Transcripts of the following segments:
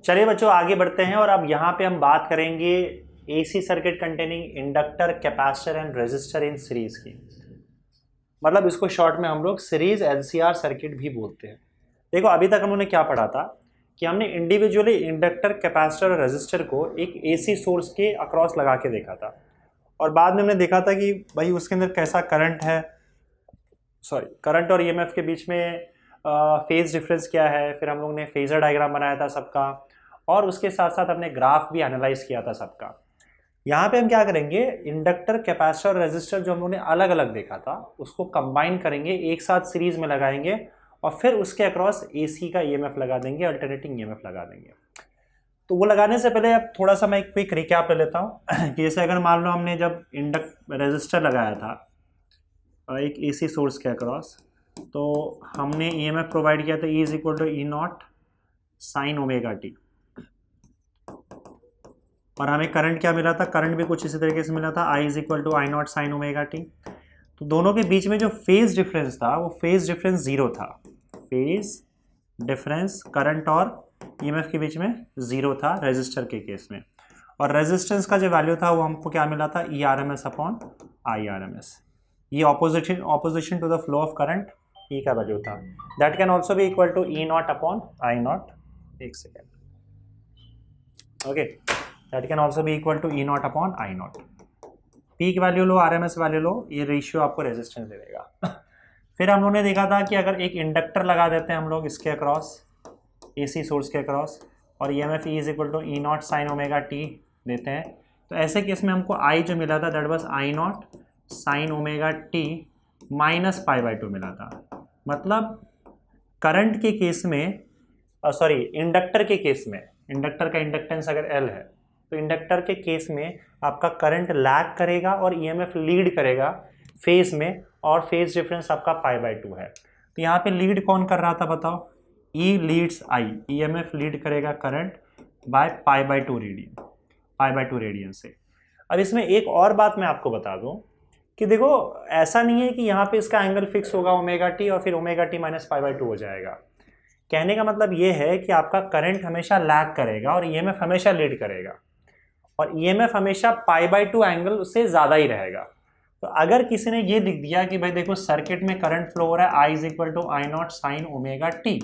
चलिए बच्चों आगे बढ़ते हैं और अब यहाँ पे हम बात करेंगे AC circuit containing inductor, capacitor and resistor in series की। मतलब इसको शॉर्ट में हम लोग सीरीज एलसीआर सर्किट भी बोलते हैं। देखो अभी तक हमने क्या पढ़ा था कि हमने इंडिविजुअली इंडक्टर, कैपेसिटर और रेजिस्टर को एक एसी सोर्स के अक्रॉस लगा के देखा था और बाद में हमने देखा था कि भाई उसके अंदर कैसा करंट है, करंट और ईएमएफ के बीच में फेज डिफरेंस क्या है। फिर हम लोग ने फेजर डायग्राम बनाया था सबका और उसके साथ साथ हमने ग्राफ भी एनालाइज किया था सबका। यहाँ पे हम क्या करेंगे, इंडक्टर, कैपेसिटर और रेजिस्टर जो हम लोगों ने अलग अलग देखा था उसको कंबाइन करेंगे, एक साथ सीरीज में लगाएंगे और फिर उसके अक्रॉस एसी का ईएमएफ लगा देंगे, अल्टरनेटिंग ईएमएफ लगा देंगे। तो वो लगाने से पहले अब थोड़ा सा मैं एक क्विक रिकैप ले लेता हूँ कि जैसे अगर मान लो हमने जब रेजिस्टर लगाया था एक एसी सोर्स के अक्रॉस, तो हमने ईएमएफ प्रोवाइड किया था E is equal to E not sine omega T, और हमें करंट क्या मिला था, करंट भी कुछ इसी तरीके से मिला था, I is equal to I not sine omega T. तो दोनों के बीच में जो फेज डिफरेंस था वो फेज डिफरेंस जीरो था, फेज डिफरेंस करंट और ईएमएफ के बीच में जीरो था रेजिस्टर के केस में। और रेजिस्टेंस का जो वैल्यू था वो हमको क्या मिला था, E R M S upon I R M S. ये opposition to the flow of current E का वैल्यू था। That can also be equal to E nought upon I nought, एक second, okay, that can also be equal to E nought upon I nought. Peak value लो, R M S value लो, ये ratio आपको resistance दे देगा। फिर हम लोगों ने देखा था कि अगर एक इंडक्टर लगा देते हैं हम लोग इसके अक्रॉस, एसी सोर्स के अक्रॉस, और E M F E is equal to E not sine omega t देते हैं, तो ऐसे केस में हमको आई जो मिला था that was I not sine omega T minus pi by to मिला था। मतलब करंट के केस में, इंडक्टर के केस में, इंडक्टर का इंडक्टेंस अगर एल है तो इंडक्टर के केस में आपका करंट लैग करेगा और ईएमएफ लीड करेगा फेज में, और फेज डिफरेंस आपका पाई बाई टू है। तो यहाँ पे लीड कौन कर रहा था बताओ, ई लीड्स आई, ईएमएफ लीड करेगा current by pi by two radian से। अब इसमें एक और बात मैं आपको बता दूं कि देखो ऐसा नहीं है कि यहाँ पे इसका एंगल फिक्स होगा ओमेगा टी और फिर omega T minus pi by to हो जाएगा। कहने का मतलब ये है कि आपका करंट हमेशा लैग करेगा और ईएमएफ हमेशा लीड करेगा, और ईएमएफ हमेशा पाई बाई टू एंगल उससे ज़्यादा ही रहेगा। तो अगर किसी ने ये लिख दिया कि भाई देखो सर्किट में करंट फ्लो हो रहा है I is equal to I not sine omega T,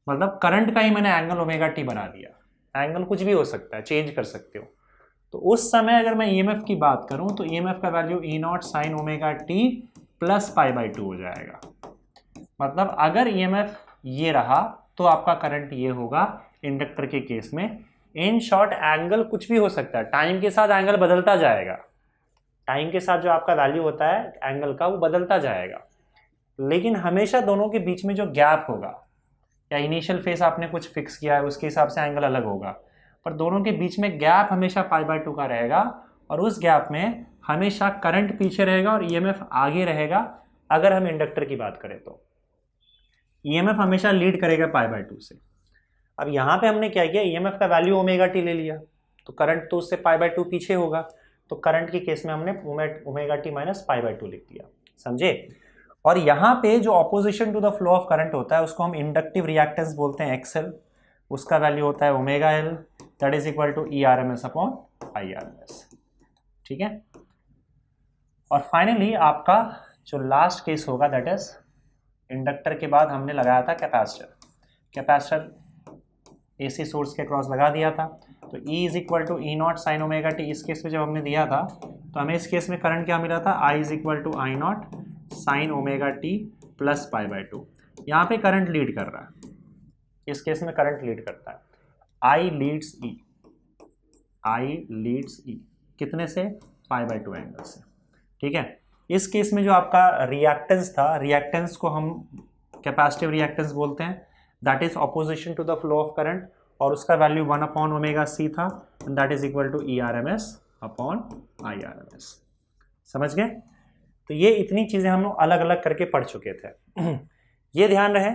मतलब करंट का ही मैंने एंगल ओमेगा टी बना दिया। एंगल कुछ भी हो सकता है, चेंज कर सकते हो। तो उस समय अगर मैं ईएमएफ की बात करूं तो ईएमएफ का value E not sine omega T plus pi by to हो जाएगा। मतलब अगर ईएमएफ ये रहा तो आपका करंट ये होगा इंडक्टर के केस में। इन शॉर्ट एंगल कुछ भी हो सकता है, टाइम के साथ एंगल बदलता जाएगा, टाइम के साथ जो आपका वैल्यू होता है एंगल का वो बदलता जाएगा, लेकिन हमेशा दोनों के बीच में जो गैप होगा, या इनिशियल फेज आपने कुछ फिक्स किया है उसके हिसाब से एंगल अलग होगा, पर दोनों के बीच में गैप हमेशा पाई बाई टू का रहेगा, और उस गैप में हमेशा करंट पीछे रहेगा और ईएमएफ आगे रहेगा। अगर हम इंडक्टर की बात करें तो ईएमएफ हमेशा लीड करेगा पाई बाई टू से। अब यहाँ पे हमने क्या किया, ईएमएफ का वैल्यू ओमेगा टी ले लिया, तो करंट तो उससे पाई बाई टू पीछे होगा, तो करंट के केस में हमने omega T minus pi by two लिख दिया, समझे। और यहाँ पे जो opposition to the flow of current होता है उसको हम इंडक्टिव रिएक्टेंस बोलते हैं एक्सएल, उसका वैल्यू होता है omega L, that is equal to E R M S upon I R M S, ठीक है। और फाइनली आपका जो लास्ट केस होगा दैट इज इंडक्टर के बाद हमने लगाया था कैपेसिटर एसी सोर्स के क्रॉस लगा दिया था, तो E is equal to E not sine omega t. इस केस में जब हमने दिया था तो हमें इस केस में करंट क्या मिला था, I is equal to I not sine omega T plus pi by two. यहाँ पे करंट लीड कर रहा है, इस केस में करंट लीड करता है, I लीड्स E कितने से, पाई बाई टू एंगल से, ठीक है। इस केस में जो आपका रिएक्टेंस था, रिएक्टेंस को हम कैपेसिटिव रिएक्टेंस बोलते हैं, that is opposition to the flow of current, और उसका वैल्यू 1 अपॉन ओमेगा सी था, and that is equal to E R M S upon I R M S. समझ गए। तो ये इतनी चीज़ें हम लोग अलग अलग करके पढ़ चुके थे। ये ध्यान रहे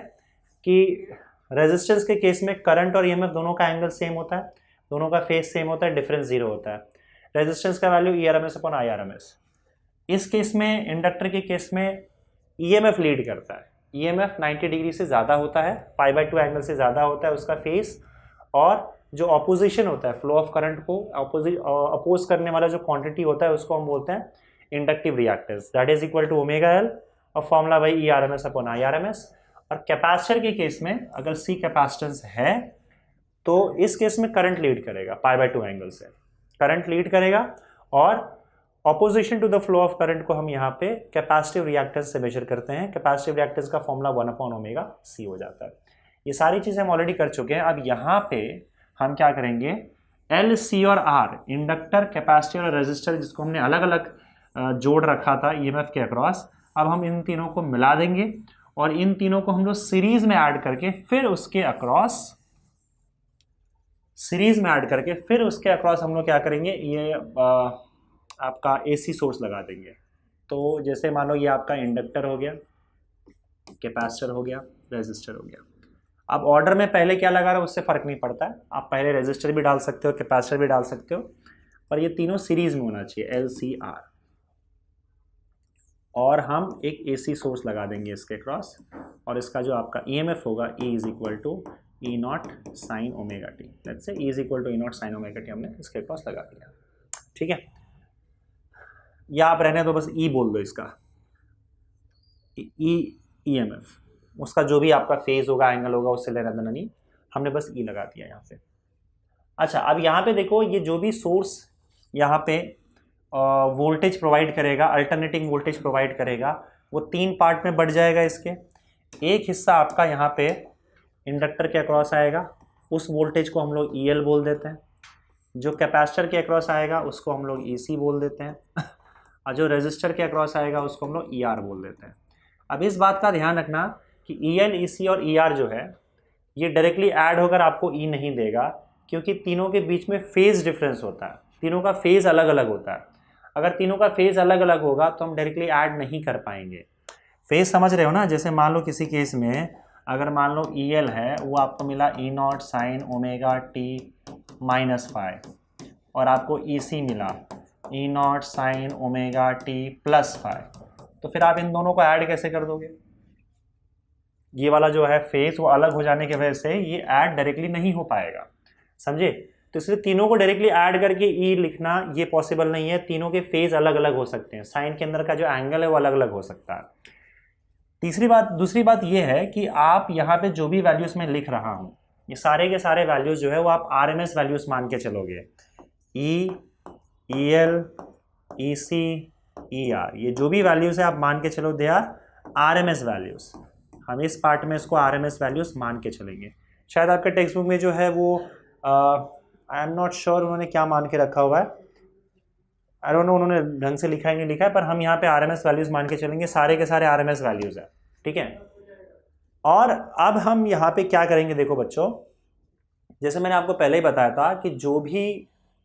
कि रेजिस्टेंस के केस में करंट और ईएमएफ दोनों का एंगल सेम होता है, दोनों का फेज सेम होता है, डिफरेंस जीरो होता है। रेजिस्टेंस का value E R M S upon I R M S. इस केस में इंडक्टर के केस में ईएमएफ लीड करता है, ईएमएफ 90 डिग्री से ज़्यादा होता है, पाई बाई टू एंगल से ज़्यादा होता है उसका फेस, और जो ऑपोजिशन होता है फ्लो ऑफ करंट को अपोज करने वाला जो क्वांटिटी होता है उसको हम बोलते हैं inductive reactance, that is equal to omega L और formula by E R M S upon I R M S. और कैपेसिटर के केस में अगर सी कैपेसिटेंस है तो इस केस में करंट लीड करेगा π/2 एंगल से, करंट लीड करेगा और opposition to the flow of current को हम यहाँ पे कैपेसिटिव रिएक्टेंस से मेजर करते हैं। कैपेसिटिव रिएक्टेंस का फॉर्मूला 1/ω/c हो जाता है। ये सारी चीज़ें हम ऑलरेडी कर चुके हैं। अब यहाँ पे हम क्या करेंगे, एल, सी और आर, इंडक्टर, कैपेसिटर और रेजिस्टर, जिसको हमने अलग अलग जोड़ रखा था ईएमएफ के अक्रॉस, अब हम इन तीनों को मिला देंगे और इन तीनों को हम लोग सीरीज में ऐड करके फिर उसके अक्रॉस हम लोग क्या करेंगे, ये आपका एसी सोर्स लगा देंगे। तो जैसे मान लो ये आपका इंडक्टर हो गया, कैपेसिटर हो गया, रेजिस्टर हो गया। अब ऑर्डर में पहले क्या लगा रहा है उससे फर्क नहीं पड़ता है, आप पहले रेजिस्टर भी डाल सकते हो, कैपेसिटर भी डाल सकते हो, पर ये तीनों सीरीज में होना चाहिए, एल, सी, आर। और हम एक एसी सोर्स लगा देंगे इसके क्रॉस और इसका जो आपका ईएमएफ होगा E is equal to E not sine omega T. Let's say E is equal to E not sine omega T हमने इसके क्रॉस लगा दिया, ठीक है। या आप रहने दो, बस ई बोल दो इसका, ईएमएफ, उसका जो भी आपका फेज होगा, एंगल होगा, उससे लेना देना नहीं, हमने बस ई लगा दिया यहाँ पे। अच्छा, अब यहाँ पे देखो, ये जो भी सोर्स यहाँ पे वोल्टेज प्रोवाइड करेगा, अल्टरनेटिंग वोल्टेज प्रोवाइड करेगा, वो तीन पार्ट में बढ़ जाएगा इसके। एक हिस्सा आपका यहाँ पे इंडक्टर के अक्रॉस आएगा, उस वोल्टेज को हम लोग EL बोल देते हैं। जो कैपेसिटर के अक्रॉस आएगा उसको हम लोग EC बोल देते हैं और जो रेजिस्टर के अक्रॉस आएगा उसको हम लोग ER बोल देते हैं। अब इस बात का ध्यान रखना कि EL, EC और ER जो है ये डायरेक्टली ऐड होकर आपको E नहीं देगा, क्योंकि तीनों के बीच में फेज डिफरेंस होता है, तीनों का फेज अलग अलग होता है। अगर तीनों का फेज अलग अलग होगा तो हम डायरेक्टली ऐड नहीं कर पाएंगे। फेज समझ रहे हो ना, जैसे मान लो किसी केस में अगर मान लो EL है, वो आपको मिला E not sine omega T -5 और आपको EC मिला E not sine omega T +5, तो फिर आप इन दोनों को ऐड कैसे कर दोगे? ये वाला जो है फेज वो अलग हो जाने की वजह से ये ऐड डायरेक्टली नहीं हो पाएगा, समझे? तो इसलिए तीनों को डायरेक्टली ऐड करके E लिखना ये पॉसिबल नहीं है, तीनों के फेज अलग अलग हो सकते हैं, साइन के अंदर का जो एंगल है वो अलग अलग हो सकता है। दूसरी बात ये है कि आप यहाँ पे जो भी वैल्यूज मैं लिख रहा हूँ, ये सारे के सारे वैल्यूज जो है वो आप RMS वैल्यूज मान के चलोगे। E, EL, EC, ER, ये जो भी वैल्यूज है आप मान के चलो, दे आर RMS वैल्यूज। हम इस पार्ट में इसको RMS वैल्यूज मान के चलेंगे। शायद आपके टेक्स्ट बुक में जो है वो आई एम नॉट श्योर उन्होंने क्या मान के रखा हुआ है, आई डोंट नो उन्होंने ढंग से लिखा है नहीं लिखा है, पर हम यहाँ पे RMS वैल्यूज मान के चलेंगे, सारे के सारे RMS वैल्यूज है, ठीक है। और अब हम यहाँ पे क्या करेंगे, देखो बच्चों, जैसे मैंने आपको पहले ही बताया था कि जो भी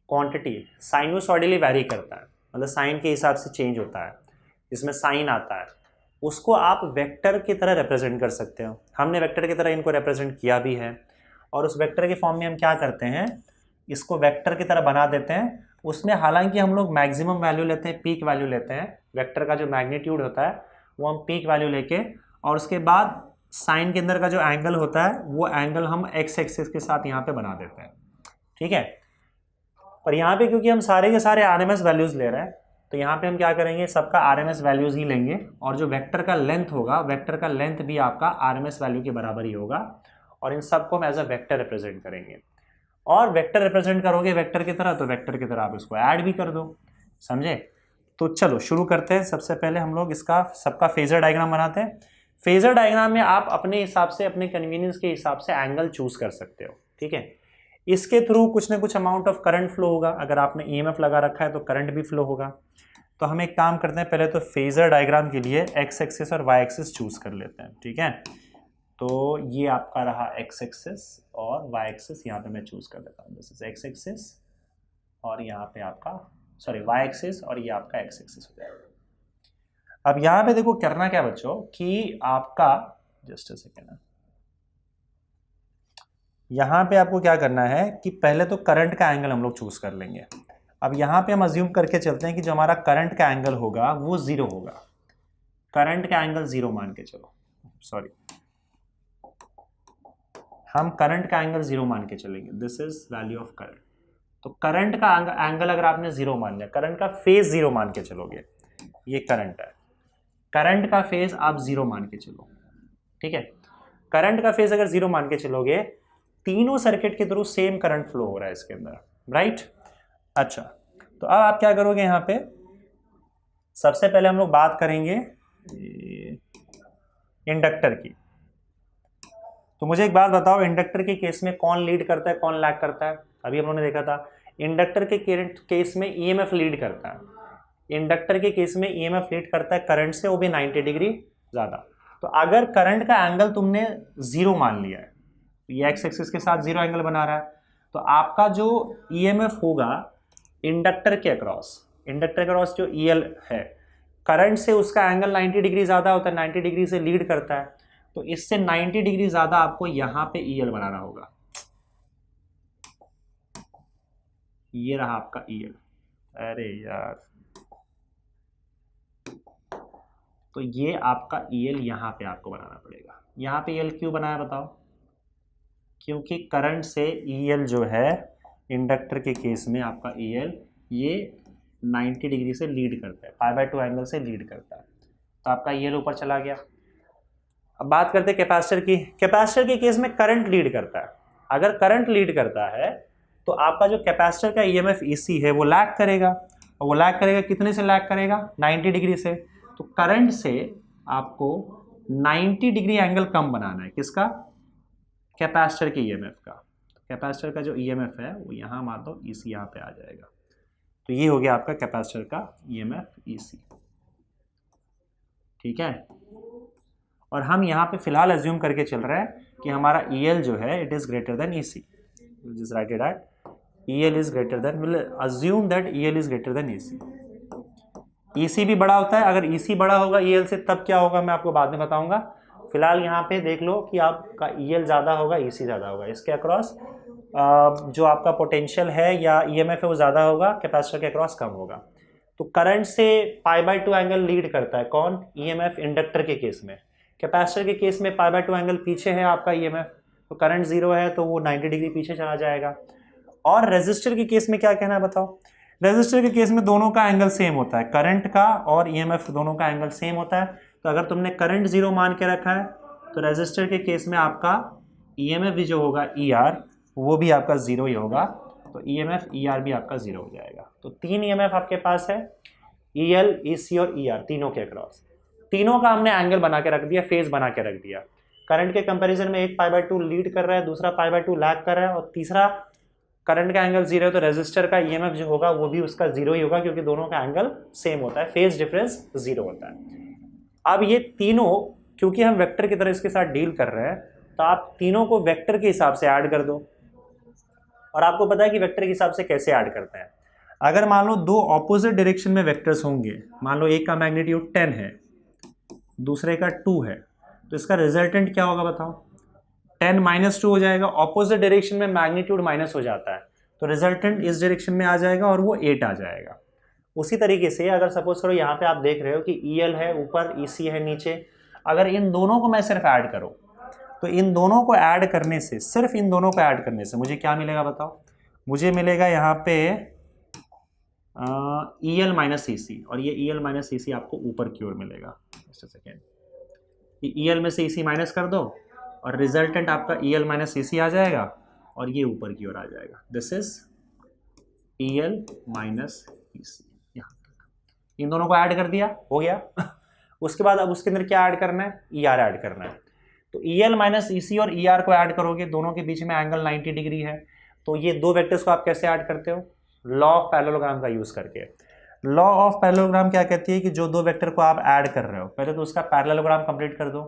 क्वांटिटी साइनोसॉइडली वैरी करता है, मतलब साइन के हिसाब से चेंज होता है, जिसमें साइन आता है, उसको आप वेक्टर की तरह रिप्रेजेंट कर सकते हो। हमने वेक्टर की तरह इनको रिप्रेजेंट किया भी है, और उस वेक्टर के फॉर्म में हम क्या करते हैं, इसको वेक्टर की तरह बना देते हैं। उसमें हालांकि हम लोग मैक्सिमम वैल्यू लेते हैं, पीक वैल्यू लेते हैं, वेक्टर का जो मैग्नीट्यूड होता है वो हम पीक वैल्यू लेके, और उसके बाद साइन के अंदर का जो एंगल होता है वो एंगल हम एक्स एक्सिस के साथ यहाँ पे बना देते हैं, ठीक है। पर यहाँ पे क्योंकि हम सारे के सारे RMS वैल्यूज ले रहे हैं, तो यहाँ पे हम क्या करेंगे, सबका RMS वैल्यूज ही लेंगे, और जो वेक्टर का लेंथ होगा, वेक्टर का लेंथ भी आपका RMS वैल्यू के बराबर ही होगा, और इन सबको हम एज अ वेक्टर रिप्रेजेंट करेंगे। और वेक्टर रिप्रेजेंट करोगे वेक्टर की तरह, तो वेक्टर की तरह आप इसको ऐड भी कर दो, समझे? तो चलो शुरू करते हैं। सबसे पहले हम लोग इसका सबका फेजर डायग्राम बनाते हैं। फेजर डायग्राम में आप अपने हिसाब से, अपने कन्वीनियंस के हिसाब से एंगल चूज कर सकते हो, ठीक है। इसके थ्रू कुछ ना कुछ अमाउंट ऑफ करंट फ्लो होगा। अगर आपने EMF लगा रखा है तो करंट भी फ्लो होगा। तो हम एक काम करते हैं, पहले तो फेजर डायग्राम के लिए एक्स एक्सिस और वाई एक्सिस चूज कर लेते हैं, ठीक है। तो ये आपका रहा एक्स एक्सिस, और वाई एक्सिस यहाँ पे मैं चूज कर देता हूँ। दिस इज एक्स एक्सिस, और यहाँ पे आपका वाई एक्सिस, और ये आपका एक्स एक्सिस हो जाएगा। अब यहाँ पे देखो करना क्या बच्चों, कि आपका जस्ट अ सेकेंड, यहाँ पे आपको क्या करना है कि पहले तो करंट का एंगल हम लोग चूज कर लेंगे। अब यहाँ पे हम अज्यूम करके चलते हैं कि जो हमारा करंट का एंगल होगा वो 0 होगा। करंट का एंगल 0 मान के चलो, हम करंट का एंगल 0 मान के चलेंगे, this is value of current. तो करंट का एंगल अगर आपने 0 मान लिया, करंट का फेज 0 मान के चलोगे, ये करंट है, करंट का फेज आप 0 मान के चलो, ठीक है। करंट का फेज अगर 0 मान के चलोगे, तीनों सर्किट के थ्रू सेम करंट फ्लो हो रहा है इसके अंदर, राइट। अच्छा, तो अब आप क्या करोगे, यहाँ पे सबसे पहले हम लोग बात करेंगे इंडक्टर की। तो मुझे एक बात बताओ, इंडक्टर के केस में कौन लीड करता है, कौन लैग करता है? अभी हम लोगों ने देखा था इंडक्टर के केस में ईएमएफ लीड करता है, इंडक्टर के केस में ईएमएफ लीड करता है करंट से, वो भी 90 डिग्री ज़्यादा। तो अगर करंट का एंगल तुमने 0 मान लिया है, ये एक्स एक्सिस के साथ 0 एंगल बना रहा है, तो आपका जो ईएमएफ होगा इंडक्टर के अक्रॉस जो ईएल है, करंट से उसका एंगल 90 डिग्री ज़्यादा होता है, 90 डिग्री से लीड करता है, तो इससे 90 डिग्री ज़्यादा आपको यहाँ पे ईएल बनाना होगा। ये रहा आपका ईएल, अरे यार, तो ये आपका ईएल यहाँ पे आपको बनाना पड़ेगा। यहाँ पे ईएल क्यों बनाया बताओ? क्योंकि करंट से ईएल जो है इंडक्टर के केस में आपका ईएल ये 90 डिग्री से लीड करता है, π/2 एंगल से लीड करता है, तो आपका ईएल ऊपर चला गया। अब बात करते हैं कैपेसिटर की। कैपेसिटर के केस में करंट लीड करता है, अगर करंट लीड करता है तो आपका जो कैपेसिटर का ईएमएफ ईसी है वो लैग करेगा, और वो लैग करेगा कितने से लैग करेगा? 90 डिग्री से। तो करंट से आपको 90 डिग्री एंगल कम बनाना है, किसका? कैपेसिटर के ईएमएफ का। कैपेसिटर का जो ईएमएफ है वो यहाँ मान लो ईसी यहाँ पे आ जाएगा, तो ये हो गया आपका कैपेसिटर का ईएमएफ ईसी, ठीक है। और हम यहाँ पे फिलहाल अज्यूम करके चल रहे हैं कि हमारा ईएल जो है it is greater then EC, just right it at EL is greater then, will assume that EL is greater then EC. EC भी बड़ा होता है, अगर ईसी बड़ा होगा ईएल से तब क्या होगा मैं आपको बाद में बताऊंगा। फिलहाल यहाँ पे देख लो कि आपका ईएल ज़्यादा होगा, ईसी ज़्यादा होगा, इसके अक्रॉस जो आपका पोटेंशियल है या ईएमएफ है वो ज़्यादा होगा, कैपेसिटर के अक्रॉस कम होगा। तो करंट से π/2 एंगल लीड करता है कौन? ईएमएफ इंडक्टर के केस में। कैपेसिटर के केस में π/2 एंगल पीछे है आपका ईएमएफ, तो करंट 0 है तो वो 90 डिग्री पीछे चला जाएगा। और रेजिस्टर के केस में क्या कहना है बताओ? रेजिस्टर के केस में दोनों का एंगल सेम होता है, करंट का और ईएमएफ दोनों का एंगल सेम होता है। तो अगर तुमने करंट 0 मान के रखा है तो रेजिस्टर के केस में आपका ईएमएफ भी जो होगा ER वो भी आपका 0 ही होगा, तो EMF ER भी आपका 0 हो जाएगा। तो 3 EMF आपके पास है, EL, EC और ER, तीनों के अक्रॉस। तीनों का हमने एंगल बना के रख दिया, फेज बना के रख दिया। करंट के कंपैरिजन में एक π/2 लीड कर रहा है, दूसरा π/2 लैग कर रहा है, और तीसरा करंट का एंगल 0 है, तो रेजिस्टर का EMF जो होगा वो भी उसका 0 ही होगा, क्योंकि दोनों का एंगल सेम होता है, फेज डिफरेंस 0 होता है। अब ये तीनों, क्योंकि हम वेक्टर की तरह इसके साथ डील कर रहे हैं, तो आप तीनों को वेक्टर के हिसाब से ऐड कर दो। और आपको पता है कि वेक्टर के हिसाब से कैसे ऐड करते हैं। अगर मान लो दो ऑपोजिट डायरेक्शन में वेक्टर्स होंगे, मान लो एक का मैग्नीट्यूड 10 है, दूसरे का 2 है, तो इसका रिजल्टेंट क्या होगा बताओ? 10 - 2 हो जाएगा। ऑपोजिट डायरेक्शन में मैग्नीट्यूड माइनस हो जाता है, तो रिजल्टेंट इस डायरेक्शन में आ जाएगा और वो 8 आ जाएगा। उसी तरीके से अगर सपोज करो यहाँ पे आप देख रहे हो कि EL है ऊपर, EC है नीचे, अगर इन दोनों को मैं सिर्फ ऐड करूँ, तो इन दोनों को ऐड करने से, सिर्फ इन दोनों को ऐड करने से मुझे क्या मिलेगा बताओ? मुझे मिलेगा यहाँ पे EL - EC, और ये EL - EC आपको ऊपर की ओर मिलेगा। जस्ट अ सेकेंड, EL में से EC माइनस कर दो और रिजल्टेंट आपका EL - EC आ जाएगा, और ये ऊपर की ओर आ जाएगा। This is EL - EC। यहाँ तक इन दोनों को ऐड कर दिया, हो गया। उसके बाद अब उसके अंदर क्या ऐड करना है? ER ऐड करना है। तो EL - EC और ER को ऐड करोगे, दोनों के बीच में एंगल 90 डिग्री है। तो ये दो वेक्टर्स को आप कैसे ऐड करते हो? लॉ ऑफ पैरेललोग्राम का यूज करके। लॉ ऑफ पैरेललोग्राम क्या कहती है कि जो दो वेक्टर को आप ऐड कर रहे हो, पहले तो उसका पैरेललोग्राम कंप्लीट कर दो।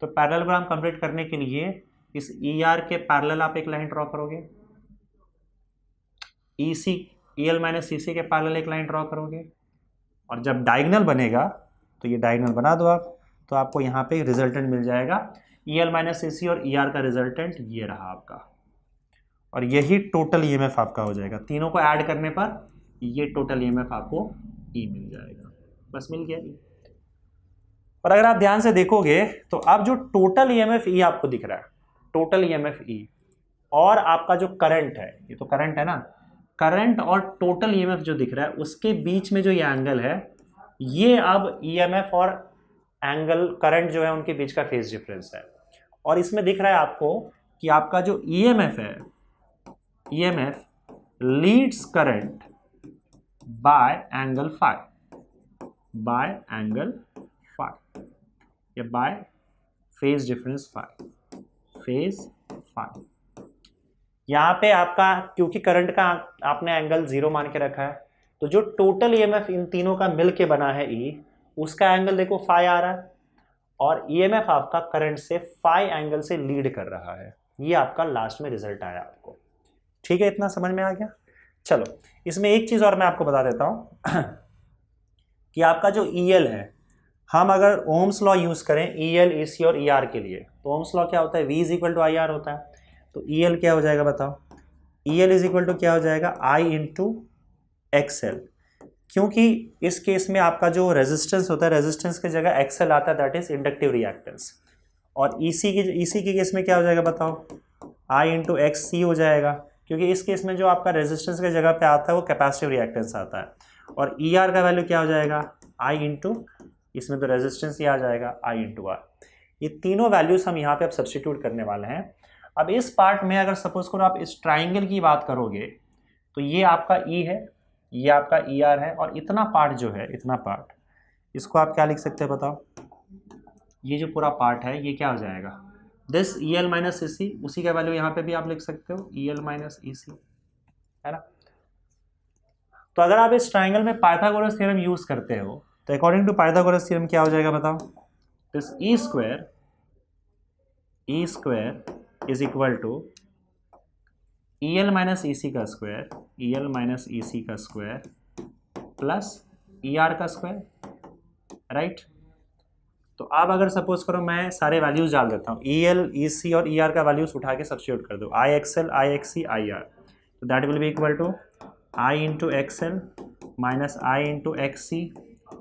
तो पैरेललोग्राम कंप्लीट करने के लिए इस ER के पैरेलल आप एक लाइन ड्रॉ करोगे, EL - EC के पैरेलल एक लाइन ड्रॉ करोगे, और जब डायगोनल बनेगा तो ये डायगोनल बना दो आप, तो आपको यहाँ पे रिजल्टेंट मिल जाएगा। EL - EC और ER का रिजल्टेंट ये रहा आपका, और यही टोटल EMF आपका हो जाएगा। तीनों को ऐड करने पर ये टोटल EMF आपको E मिल जाएगा। बस मिल गया E। और अगर आप ध्यान से देखोगे तो अब जो टोटल EMF E आपको दिख रहा है, टोटल ईएमएफ ई और आपका जो करंट है, ये तो करंट है ना, करंट और टोटल ईएमएफ जो दिख रहा है उसके बीच में जो ये एंगल है, ये अब ईएमएफ और एंगल करंट जो है उनके बीच का फेज डिफरेंस है। और इसमें दिख रहा है आपको कि आपका जो ईएमएफ है, EMF leads current by angle phi, by angle phi या by phase difference phi, phase phi. यहाँ पे आपका क्योंकि करंट का आपने एंगल 0 मान के रखा है, तो जो टोटल ईएमएफ इन तीनों का मिल के बना है ई, उसका एंगल देखो फाई आ रहा है और ईएमएफ आपका करंट से फाई एंगल से लीड कर रहा है। ये आपका लास्ट में रिजल्ट आया आपको। ठीक है, इतना समझ में आ गया। चलो इसमें एक चीज़ और मैं आपको बता देता हूँ कि आपका जो ईएल है, हम अगर ओम्स लॉ यूज़ करें ईएल, ईसी और ईआर के लिए, तो ओम्स लॉ क्या होता है, V is equal to I R होता है। तो ईएल क्या हो जाएगा बताओ, ईएल इज इक्वल टू क्या हो जाएगा, आई इंटू एक्सएल। क्योंकि इस केस में आपका जो रेजिस्टेंस होता है, रेजिस्टेंस की जगह एक्सएल आता है, दैट इज इंडक्टिव रिएक्टेंस। और ईसी के केस में क्या हो जाएगा बताओ, आई इंटू एक्स सी हो जाएगा, क्योंकि इस केस में जो आपका रेजिस्टेंस की जगह पे आता है वो कैपेसिटिव रिएक्टेंस आता है। और ई आर का वैल्यू क्या हो जाएगा, आई इंटू, इसमें तो रेजिस्टेंस ही आ जाएगा, आई इंटू आर। ये तीनों वैल्यूज हम यहाँ पे अब सब्स्टिट्यूट करने वाले हैं। अब इस पार्ट में अगर सपोज करो आप इस ट्राइंगल की बात करोगे तो ये आपका ई है, ये आपका ई आर है, और इतना पार्ट जो है, इतना पार्ट, इसको आप क्या लिख सकते हैं बताओ, ये जो पूरा पार्ट है ये क्या हो जाएगा, this E L minus E सी। उसी का वैल्यू यहाँ पे भी आप लिख सकते हो, ई एल माइनस ई सी, है ना। तो अगर आप इस ट्राइंगल में पाइथागोरस थ्योरम यूज करते हो तो अकॉर्डिंग टू पाइथागोरस थ्योरम क्या हो जाएगा बताओ, this E square is equal to E L minus E C का square, E L minus E C का स्क्वायर प्लस ई आर का स्क्वायर, राइट। तो अब अगर सपोज करो मैं सारे वैल्यूज डाल देता हूँ, ई एल, ई सी और ई आर का वैल्यूज उठा के सब्स्टिट्यूट कर दो, I X L, I X C, I R, तो that will be equal to I into X L minus I into X C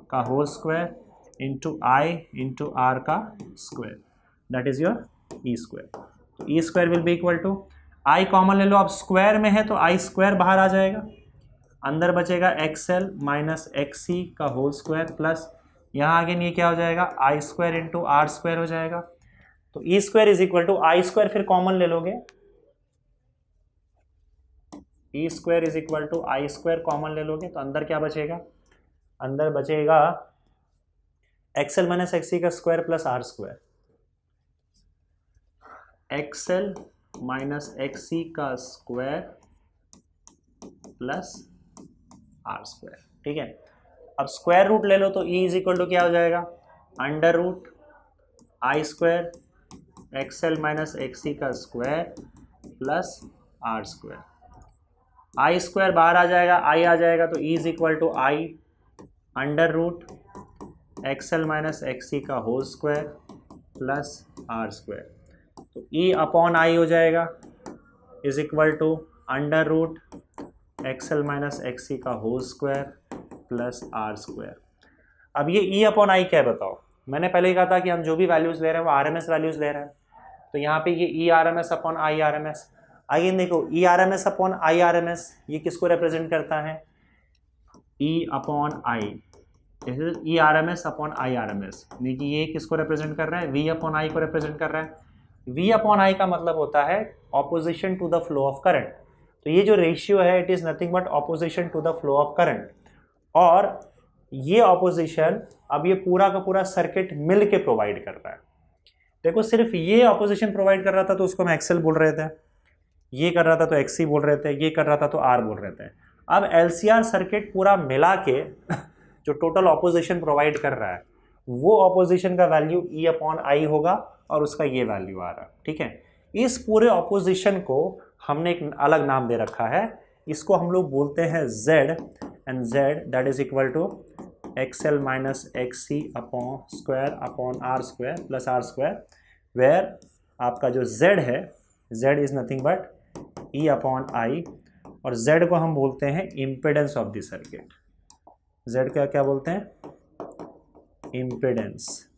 का whole square into I into R का square, that is your E square. तो E square will be equal to, I common ले लो, अब square में है तो आई square बाहर आ जाएगा, अंदर बचेगा एक्सएल माइनस एक्स सी का होल स्क्वायर प्लस यहाँ आगे ये क्या हो जाएगा, I square into R square हो जाएगा। तो E square is equal to, I square फिर कॉमन ले लोगे, E square is equal to I square common ले लोगे तो अंदर क्या बचेगा, अंदर बचेगा एक्सएल माइनस एक्स सी का square plus R square, X L minus X C का स्क्वायर प्लस आर स्क्वायर। ठीक है, अब स्क्वायर रूट ले लो तो ई इज इक्वल टू क्या हो जाएगा, under root I square X L minus X C का square plus R square. I square बाहर आ जाएगा, आई आ जाएगा तो E is equal to I under root X L minus X C का whole square plus R square. तो E upon I हो जाएगा is equal to under root X L minus X C का whole square plus R square. अब ये ई upon आई क्या है बताओ, मैंने पहले ही कहा था कि हम जो भी वैल्यूज ले रहे हैं वो आर एम एस वैल्यूज ले रहे हैं, तो यहाँ पे ये E R M S upon I R M S. Again देखो, E R M S upon I R M S ये किसको रिप्रेजेंट करता है, E upon I, E R M S upon I R M S, यानी कि ये किसको represent कर रहा है, वी अपॉन आई को रिप्रेजेंट कर रहा है। वी अपॉन आई का मतलब होता है opposition to the flow of current, तो ये जो रेशियो है it is nothing but opposition to the flow of current. और ये ऑपोजिशन अब ये पूरा का पूरा सर्किट मिल के प्रोवाइड कर रहा है। देखो सिर्फ ये ऑपोजिशन प्रोवाइड कर रहा था तो उसको हम एक्सएल बोल रहे थे, ये कर रहा था तो एक्ससी बोल रहे थे, ये कर रहा था तो आर बोल रहे थे। अब एलसीआर सर्किट पूरा मिला के जो टोटल ऑपोजिशन प्रोवाइड कर रहा है वो ऑपोजिशन का वैल्यू ई अपॉन आई होगा और उसका ये वैल्यू आ रहा है। ठीक है, इस पूरे ऑपोजिशन को हमने एक अलग नाम दे रखा है, इसको हम लोग बोलते हैं Z, and Z that is equal to XL minus X C upon square upon R square plus R square, where आपका जो Z है, Z is nothing but E upon I, और Z को हम बोलते हैं impedance of the circuit. Z क्या क्या बोलते हैं, इम्पिडेंस,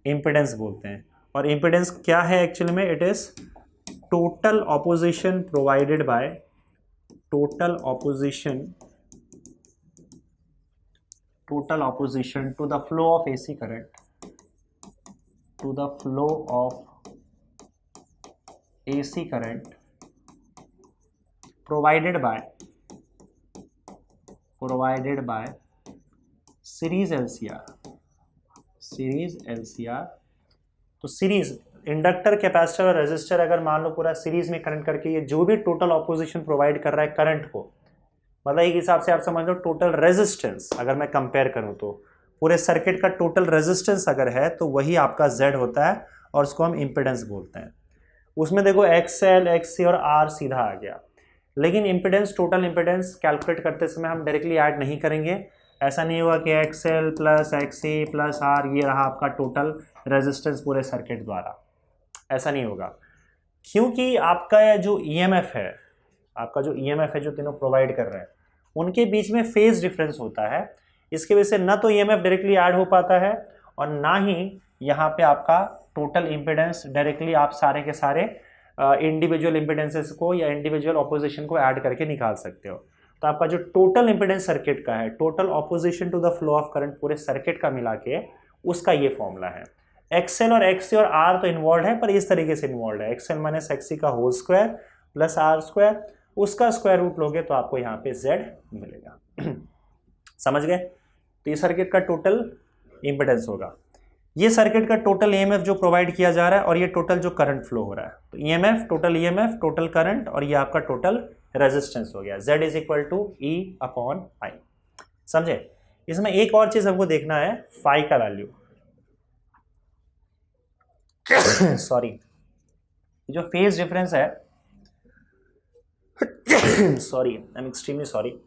इम्पिडेंस बोलते हैं। और इम्पिडेंस क्या है एक्चुअली में, it is total opposition provided by total opposition to the flow of AC current, to the flow of AC current provided by series LCR. तो सीरीज इंडक्टर, कैपेसिटर और resistor अगर मान लो पूरा सीरीज में current करके ये जो भी टोटल ऑपोजिशन प्रोवाइड कर रहा है करंट को, मतलब एक हिसाब से आप समझ लो टोटल रेजिस्टेंस अगर मैं कंपेयर करूं तो पूरे सर्किट का टोटल रेजिस्टेंस अगर है तो वही आपका Z होता है और उसको हम इम्पिडेंस बोलते हैं. उसमें देखो XL, XC और R सीधा आ गया, लेकिन इम्पिडेंस, टोटल इम्पिडेंस कैलकुलेट करते समय हम डायरेक्टली ऐड नहीं करेंगे. ऐसा नहीं होगा कि XL plus XC plus R ये रहा आपका टोटल रेजिस्टेंस पूरे सर्किट द्वारा, ऐसा नहीं होगा. क्योंकि आपका जो EMF है, जो तीनों प्रोवाइड कर रहे हैं उनके बीच में फेज डिफरेंस होता है. इसकी वजह से ना तो EMF डायरेक्टली ऐड हो पाता है और ना ही यहाँ पे आपका टोटल इम्पिडेंस डायरेक्टली आप सारे के सारे इंडिविजुअल इम्पिडेंसेस को या इंडिविजुअल ऑपोजिशन को ऐड करके निकाल सकते हो. तो आपका जो टोटल इम्पिडेंस सर्किट का है, total opposition to the flow of current पूरे सर्किट का मिला के, उसका ये फॉर्मूला है. XL और XC और R तो इन्वॉल्व है, पर इस तरीके से इन्वॉल्व है, XL माइनस XC का whole square plus R square, उसका स्क्वायर रूट लोगे तो आपको यहाँ पे Z मिलेगा. समझ गए? तो ये सर्किट का टोटल इम्पिडेंस होगा. ये सर्किट का टोटल EMF जो प्रोवाइड किया जा रहा है और ये टोटल जो करंट फ्लो हो रहा है. तो EMF, टोटल करंट और ये आपका टोटल रेजिस्टेंस हो गया. Z is equal to E/I. समझे? इसमें एक और चीज हमको देखना है, फाई का वैल्यू. सॉरी, जो फेज डिफरेंस है, sorry, I am extremely sorry,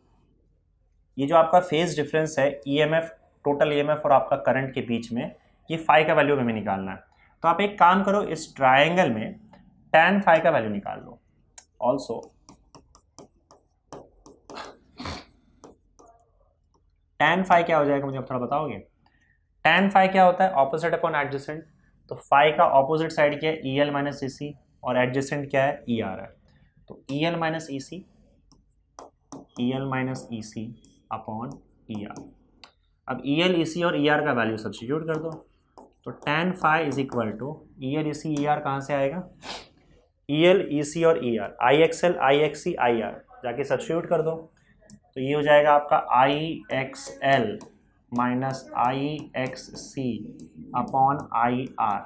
ये जो आपका फेज डिफरेंस है EMF, टोटल EMF और आपका करंट के बीच में, ये फाई का वैल्यू हमें निकालना है. तो आप एक काम करो, इस ट्रायंगल में tan फाई का वैल्यू निकाल लो. ऑल्सो tan फाई क्या हो जाएगा मुझे आप थोड़ा बताओगे? tan फाई क्या होता है? Opposite upon adjacent. तो फाई का ऑपोजिट साइड क्या है? EL माइनस EC और एडजेसेंट क्या है? ER है. तो EL minus EC upon ER. अब EL, EC और ER का वैल्यू सब्स्टिट्यूट कर दो. तो tan phi is equal to EL, EC, ER कहाँ से आएगा? EL, EC और ER, IXL, IXC, IR जाके सब्स्टिट्यूट कर दो. तो ये हो जाएगा आपका IXL minus IXC upon IR.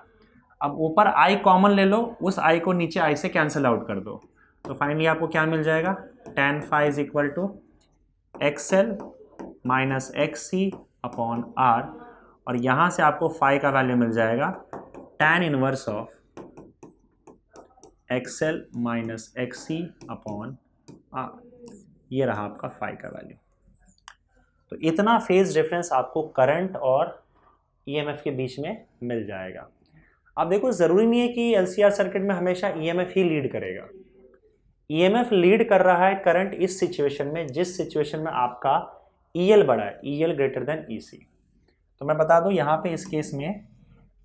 अब ऊपर I कॉमन ले लो, उस I को नीचे I से कैंसिल आउट कर दो. तो फाइनली आपको क्या मिल जाएगा? tan phi is equal to XL minus XC upon R, और यहाँ से आपको फाई का वैल्यू मिल जाएगा tan inverse of XL minus XC upon R. ये रहा आपका फाई का वैल्यू. तो इतना फेज डिफरेंस आपको करंट और EMF के बीच में मिल जाएगा. अब देखो, ज़रूरी नहीं है कि LCR सर्किट में हमेशा EMF ही लीड करेगा. EMF लीड कर रहा है करंट इस सिचुएशन में, जिस सिचुएशन में आपका EL बड़ा है, EL ग्रेटर देन EC. तो मैं बता दूं यहाँ पे इस केस में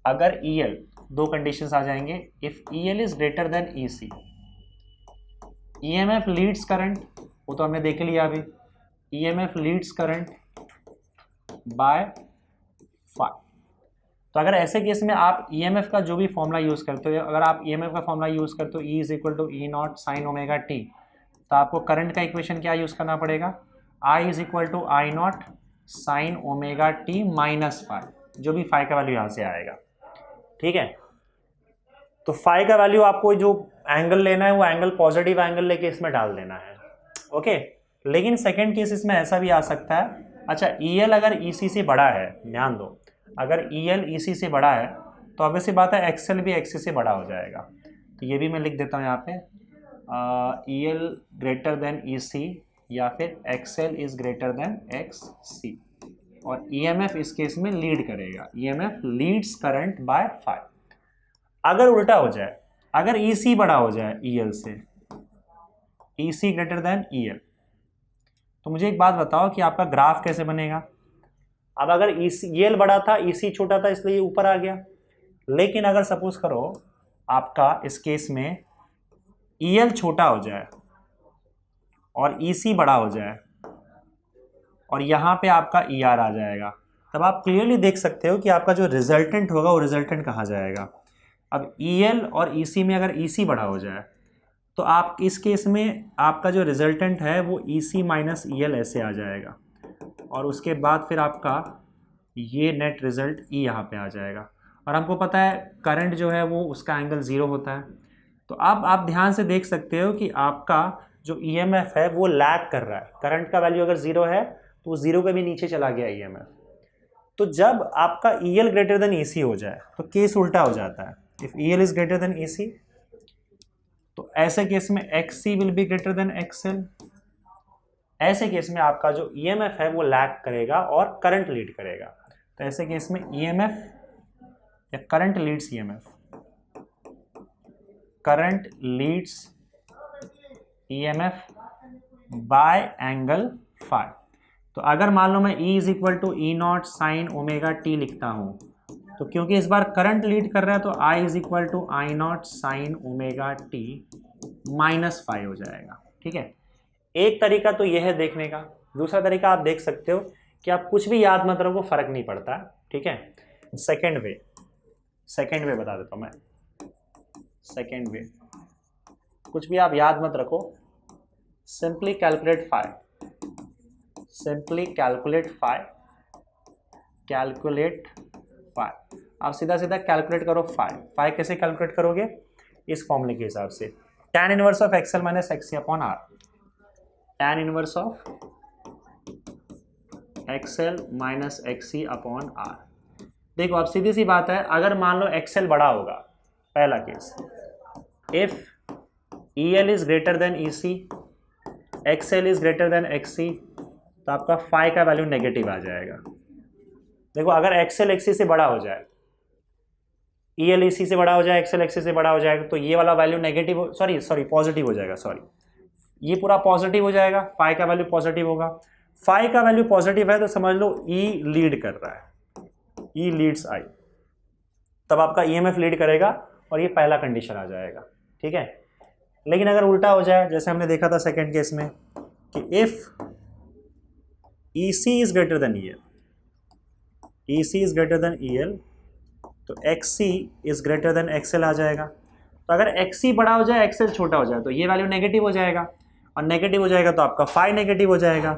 अगर EL, दो कंडीशंस आ जाएंगे. If EL is greater than EC, EMF leads current, वो तो हमने देख लिया अभी. EMF leads current by phi. तो अगर ऐसे केस में आप EMF का जो भी फॉर्मूला यूज करते हो, अगर आप EMF का फॉर्मूला यूज करते हो E is equal to E0 sine omega T, तो आपको करंट का इक्वेशन क्या यूज करना पड़ेगा? I is equal to I0 sine omega T minus phi, जो भी फाई का वैल्यू यहाँ से आएगा. ठीक है? तो फाई का वैल्यू आपको जो एंगल लेना है वो एंगल पॉजिटिव एंगल लेके इसमें डाल देना है. ओके. लेकिन सेकेंड केस इसमें ऐसा भी आ सकता है. अच्छा, EL अगर EC से बड़ा है, ध्यान दो, अगर EL EC से बड़ा है तो ऑब्वियसली बात है XL भी XC से बड़ा हो जाएगा. तो ये भी मैं लिख देता हूँ यहाँ पे, EL ग्रेटर देन EC या फिर XL is greater than XC, और EMF इस केस में लीड करेगा. EMF leads current by phi. अगर उल्टा हो जाए, अगर EC बड़ा हो जाए EL से, EC ग्रेटर देन EL, तो मुझे एक बात बताओ कि आपका ग्राफ कैसे बनेगा? अब अगर EL बड़ा था, EC छोटा था, इसलिए ऊपर आ गया. लेकिन अगर सपोज करो आपका इस केस में EL छोटा हो जाए और EC बड़ा हो जाए और यहाँ पे आपका ER आ जाएगा, तब आप क्लियरली देख सकते हो कि आपका जो रिजल्टेंट होगा वो रिजल्टेंट कहाँ जाएगा। अब EL और EC में अगर EC बड़ा हो जाए तो आप इस केस में आपका जो रिजल्टेंट है वो EC माइनस EL ऐसे आ जाएगा और उसके बाद फिर आपका ये नेट रिजल्ट E यहाँ पे आ जाएगा। और हमको पता है करंट जो है वो उसका एंगल 0 होता है। तो अब आप ध्यान से देख सकते हो कि आपका जो EMF है वो लैग कर रहा है। करंट का वैल्यू अगर 0 है तो वो 0 के भी नीचे चला गया EMF। तो जब आपका EL ग्रेटर देन EC हो जाए तो केस उल्टा हो जाता है। If EL is greater than EC तो ऐसे केस में XC will be greater than XL। ऐसे केस में आपका जो EMF है वो लैग करेगा और करंट लीड करेगा। तो ऐसे केस में EMF या current leads EMF, current leads EMF by angle phi. तो अगर मान लो मैं E is equal to E0 sine omega T लिखता हूँ, तो क्योंकि इस बार करंट लीड कर रहा है तो I is equal to I0 sine omega T minus phi हो जाएगा। ठीक है, एक तरीका तो यह है देखने का। दूसरा तरीका आप देख सकते हो कि आप कुछ भी याद मत रखो, फर्क नहीं पड़ता। ठीक है, सेकेंड वे बता देता हूँ मैं। सेकेंड वे, कुछ भी आप याद मत रखो, simply calculate phi, simply calculate phi, calculate phi. आप सीधा सीधा कैलकुलेट करो फाई। फाई कैसे कैलकुलेट करोगे? इस फॉर्मूले के हिसाब से, tan inverse of XL minus XC upon R। tan inverse of XL minus XC upon R। देखो अब सीधी सी बात है, अगर मान लो XL बड़ा होगा, पहला case, if EL is greater than EC, XL is greater than XC, तो आपका फाई का वैल्यू नेगेटिव आ जाएगा। देखो अगर XL XC से बड़ा हो जाए, EL EC से बड़ा हो जाए, XL XC से बड़ा हो जाएगा, तो ये वाला वैल्यू नेगेटिव सॉरी पॉजिटिव हो जाएगा। सॉरी, ये पूरा पॉजिटिव हो जाएगा, फाई का वैल्यू पॉजिटिव होगा। फाई का वैल्यू पॉजिटिव है तो समझ लो E लीड कर रहा है, E लीड्स I, तब आपका EMF लीड करेगा और ये पहला कंडीशन आ जाएगा। ठीक है, लेकिन अगर उल्टा हो जाए, जैसे हमने देखा था सेकंड केस में कि if EC is greater then EL, EC is greater then EL, तो XC is greater then XL आ जाएगा। तो अगर XC बड़ा हो जाए, XL छोटा हो जाए, तो ये वैल्यू नेगेटिव हो जाएगा, और नेगेटिव हो जाएगा तो आपका फाई नेगेटिव हो जाएगा।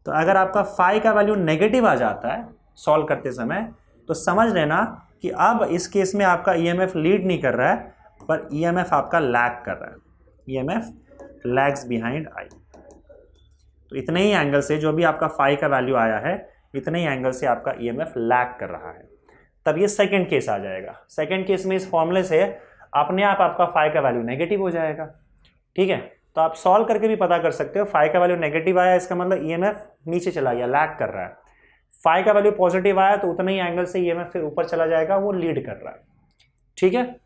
तो अगर आपका फाई का वैल्यू नेगेटिव आ जाता है सॉल्व करते समय, तो समझ लेना कि अब इस केस में आपका EMF लीड नहीं कर रहा है, पर EMF आपका लैग कर रहा है। EMF lags behind I। तो इतने ही एंगल से जो भी आपका फाई का वैल्यू आया है, इतने ही एंगल से आपका EMF लैग कर रहा है। तब ये सेकंड केस आ जाएगा। सेकंड केस में इस फॉर्मूले से अपने आप आपका फाई का वैल्यू नेगेटिव हो जाएगा। ठीक है, तो आप सॉल्व करके भी पता कर सकते हो, फाई का वैल्यू नेगेटिव आया, इसका मतलब EMF नीचे चला गया, लैग कर रहा है। फाई का वैल्यू पॉजिटिव आया तो उतना ही एंगल से EMF फिर ऊपर चला जाएगा, वो लीड कर रहा है। ठीक है,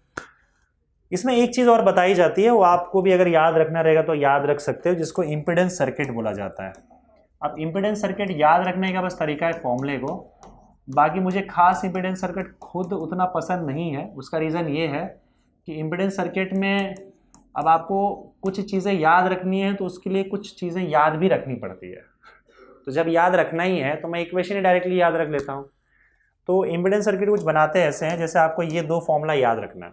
इसमें एक चीज और बताई जाती है, वो आपको भी अगर याद रखना रहेगा तो याद रख सकते हो, जिसको इंपिडेंस सर्किट बोला जाता है। अब इंपिडेंस सर्किट याद रखने का बस तरीका है फॉर्मूले को। बाकी मुझे खास इंपिडेंस सर्किट खुद उतना पसंद नहीं है। उसका रीज़न ये है कि इंपिडेंस सर्किट में अब आपको कुछ चीज़ें याद रखनी है, तो उसके लिए कुछ चीज़ें याद भी रखनी पड़ती है। तो जब याद रखना ही है तो मैं इक्वेशन ही डायरेक्टली याद रख लेता हूँ। तो इंपिडेंस सर्किट कुछ बनाते ऐसे हैं, जैसे आपको ये दो फॉर्मूला याद रखना है।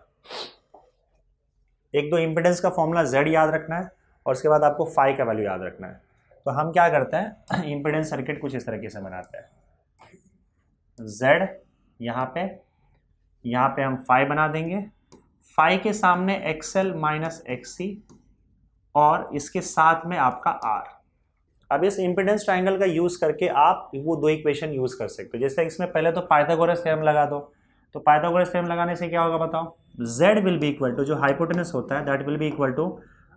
एक दो इंपिडेंस का फॉर्मूला Z याद रखना है, और उसके बाद आपको फाई का वैल्यू याद रखना है। तो हम क्या करते हैं, इंपिडेंस सर्किट कुछ इस तरीके से बनाते हैं। Z यहाँ पे हम फाई बना देंगे, फाई के सामने XL माइनस XC, और इसके साथ में आपका R। अब इस इंपिडेंस ट्रायंगल का यूज करके आप वो दो इक्वेशन यूज कर सकते हो। जैसे इसमें पहले तो पाइथागोरस थ्योरम लगा दो। तो पाइथागोरस थ्योरम लगाने से क्या होगा बताओ? Z will be equal to, जो हाइपोटेनस होता है, that will be equal to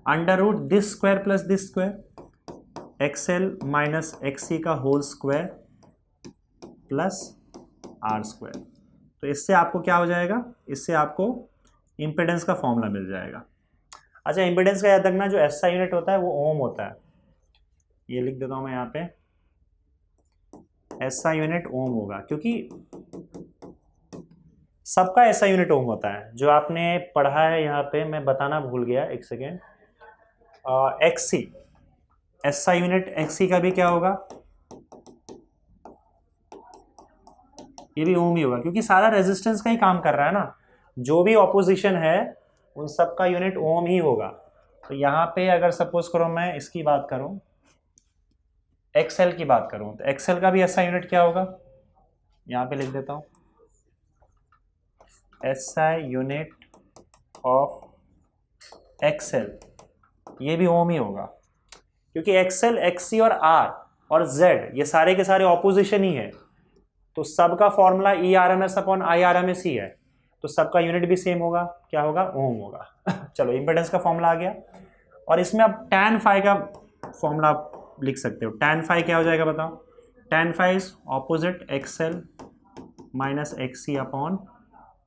under root this square plus this square, XL minus XC का whole square plus R square. तो इससे आपको क्या हो जाएगा? इससे आपको इंपिडेंस का फॉर्मूला मिल जाएगा। अच्छा, इंपिडेंस का याद रखना, जो SI यूनिट होता है वो ओम होता है। ये लिख देता हूं मैं यहाँ पे, SI यूनिट ओम होगा, क्योंकि सबका ऐसा यूनिट ओम होता है जो आपने पढ़ा है यहाँ पे, मैं बताना भूल गया, एक सेकेंड। एक्सी, ऐसा यूनिट एक्सी का भी क्या होगा, ये भी ओम ही होगा, क्योंकि सारा रेजिस्टेंस का ही काम कर रहा है ना, जो भी ऑपोजिशन है उन सब का यूनिट ओम ही होगा। तो यहाँ पे अगर सपोज करो मैं इसकी बात करूं, एक्सएल की बात करूं, तो एक्सएल का भी ऐसा यूनिट क्या होगा, यहाँ पे लिख देता हूं, एसआई यूनिट ऑफ एक्सएल, ये भी ओम ही होगा, क्योंकि एक्सएल, एक्सी और आर और जेड ये सारे के सारे ऑपोजिशन ही है, तो सबका formula E R M S upon I R M S ही है, तो सबका यूनिट भी सेम होगा, क्या होगा, ओम होगा। चलो इम्पेडेंस का फॉर्मूला आ गया, और इसमें आप tan फाई का फॉर्मूला आप लिख सकते हो। tan फाई क्या हो जाएगा बताओ, tan phi is opposite X L minus X C upon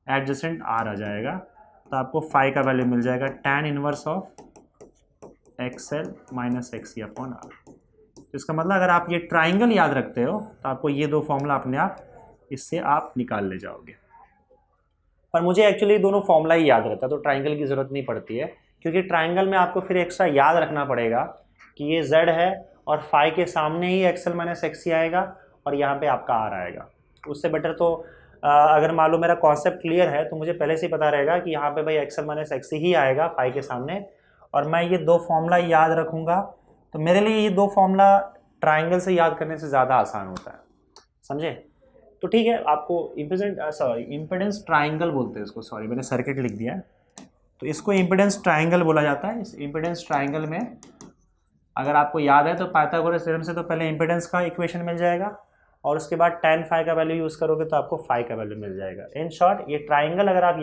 adjacent R आ जाएगा, तो आपको फाई का वैल्यू मिल जाएगा tan inverse of X L minus X C upon R. तो इसका मतलब अगर आप ये ट्राइंगल याद रखते हो तो आपको ये दो फॉर्मूला अपने आप इससे आप निकाल ले जाओगे। पर मुझे एक्चुअली दोनों फॉर्मूला ही याद रहता है, तो ट्राइंगल की ज़रूरत नहीं पड़ती है, क्योंकि ट्राइंगल में आपको फिर एक्स्ट्रा याद रखना पड़ेगा कि ये z है और फाई के सामने ही एक्सएल माइनस एक्सी आएगा और यहाँ पे आपका आर आएगा। उससे बेटर तो अगर मान लो मेरा कॉन्सेप्ट क्लियर है तो मुझे पहले से ही पता रहेगा कि यहाँ पे भाई एक्सएल माइनस एक्सी ही आएगा फाई के सामने, और मैं ये दो फॉर्मूला याद रखूँगा, तो मेरे लिए ये दो फॉर्मूला ट्राइंगल से याद करने से ज़्यादा आसान होता है, समझे। तो ठीक है, आपको इम्पेडेंस ट्राइंगल बोलते हैं इसको, सॉरी मैंने सर्किट लिख दिया है, तो इसको इम्पेडेंस ट्राइंगल बोला जाता है। इस इम्पेडेंस ट्राइंगल में अगर आपको याद है तो पाइथागोरस थ्योरम से तो पहले इम्पेडेंस का इक्वेशन मिल जाएगा, और उसके बाद tan फाई का वैल्यू यूज़ करोगे तो आपको फाई का वैल्यू मिल जाएगा। इन शॉर्ट ये ट्राइंगल अगर आप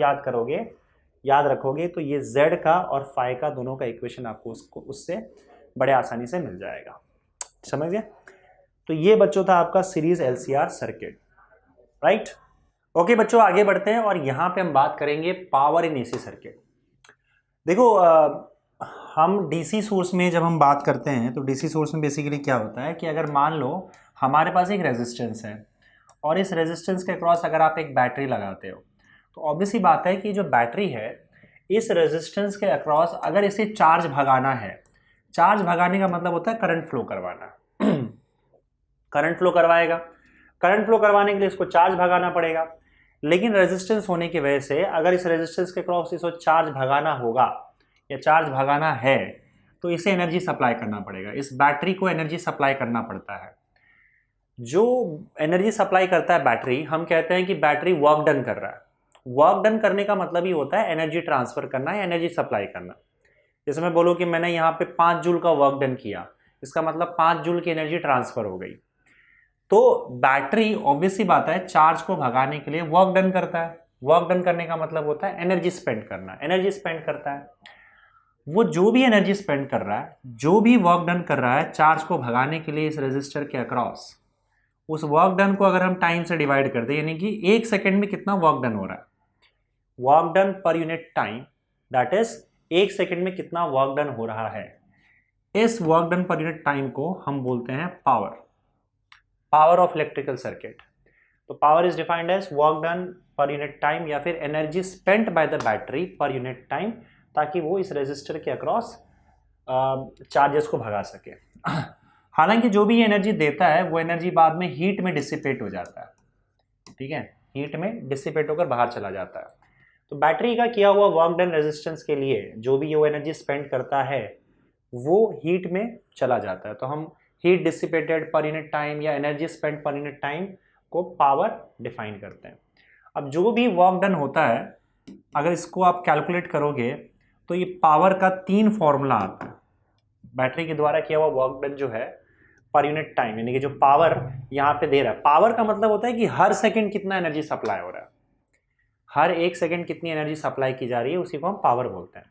याद रखोगे तो ये z का और फाई का दोनों का इक्वेशन आपको उससे बड़े आसानी से मिल जाएगा, समझ गए। तो ये बच्चों था आपका series LCR circuit, right. Okay बच्चों, आगे बढ़ते हैं और यहाँ पे हम बात करेंगे पावर इन AC सर्किट। देखो हम DC सोर्स में जब हम बात करते हैं तो DC सोर्स में बेसिकली क्या होता है कि अगर मान लो हमारे पास एक रेजिस्टेंस है और इस रेजिस्टेंस के अक्रॉस अगर आप एक बैटरी लगाते हो, तो ऑब्वियसली बात है कि जो बैटरी है इस रेजिस्टेंस के अक्रॉस अगर इसे चार्ज भगाना है, चार्ज भगाने का मतलब होता है करंट फ्लो करवाना। करंट फ्लो करवाएगा, करंट फ्लो करवाने के लिए इसको चार्ज भगाना पड़ेगा, लेकिन रेजिस्टेंस होने की वजह से अगर इस रेजिस्टेंस के क्रॉस इसको चार्ज भगाना होगा या चार्ज भगाना है तो इसे एनर्जी सप्लाई करना पड़ेगा, इस बैटरी को एनर्जी सप्लाई करना पड़ता है। जो एनर्जी सप्लाई करता है बैटरी, हम कहते हैं कि बैटरी वर्क डन कर रहा है। वर्क डन करने का मतलब ही होता है एनर्जी ट्रांसफर करना या एनर्जी सप्लाई करना। जैसे मैं बोलूँ कि मैंने यहाँ पे 5 जूल का वर्क डन किया, इसका मतलब 5 जूल की एनर्जी ट्रांसफर हो गई। तो बैटरी ऑब्वियसली बात है चार्ज को भगाने के लिए वर्क डन करता है। वर्क डन करने का मतलब होता है एनर्जी स्पेंड करना, एनर्जी स्पेंड करता है। वो जो भी एनर्जी स्पेंड कर रहा है, जो भी वर्क डन कर रहा है चार्ज को भगाने के लिए इस रेजिस्टर के अक्रॉस, उस वर्क डन को अगर हम टाइम से डिवाइड कर दें, यानी कि 1 सेकेंड में कितना वर्क डन हो रहा है, work done per unit time, that is 1 second में कितना वर्क डन हो रहा है, इस work done per unit time को हम बोलते हैं power, power of electrical circuit. तो power is defined as work done per unit time या फिर energy spent by the battery per unit time, ताकि वो इस रेजिस्टर के अक्रॉस चार्जेस को भगा सके। हालांकि जो भी एनर्जी देता है वो एनर्जी बाद में हीट में डिसिपेट हो जाता है, ठीक है, हीट में डिसिपेट होकर बाहर चला जाता है। तो बैटरी का किया हुआ वर्क डन रेजिस्टेंस के लिए जो भी वो एनर्जी स्पेंड करता है वो हीट में चला जाता है, तो हम heat dissipated per unit time या energy spend per unit time को पावर डिफाइन करते हैं। अब जो भी वर्क डन होता है अगर इसको आप कैलकुलेट करोगे तो ये पावर का 3 फॉर्मूला आता है। बैटरी के द्वारा किया हुआ वर्क डन जो है पर यूनिट टाइम, यानी कि जो पावर यहाँ पे दे रहा है, पावर का मतलब होता है कि हर सेकंड कितना एनर्जी सप्लाई हो रहा है, हर 1 सेकंड कितनी एनर्जी सप्लाई की जा रही है, उसी को हम पावर बोलते हैं।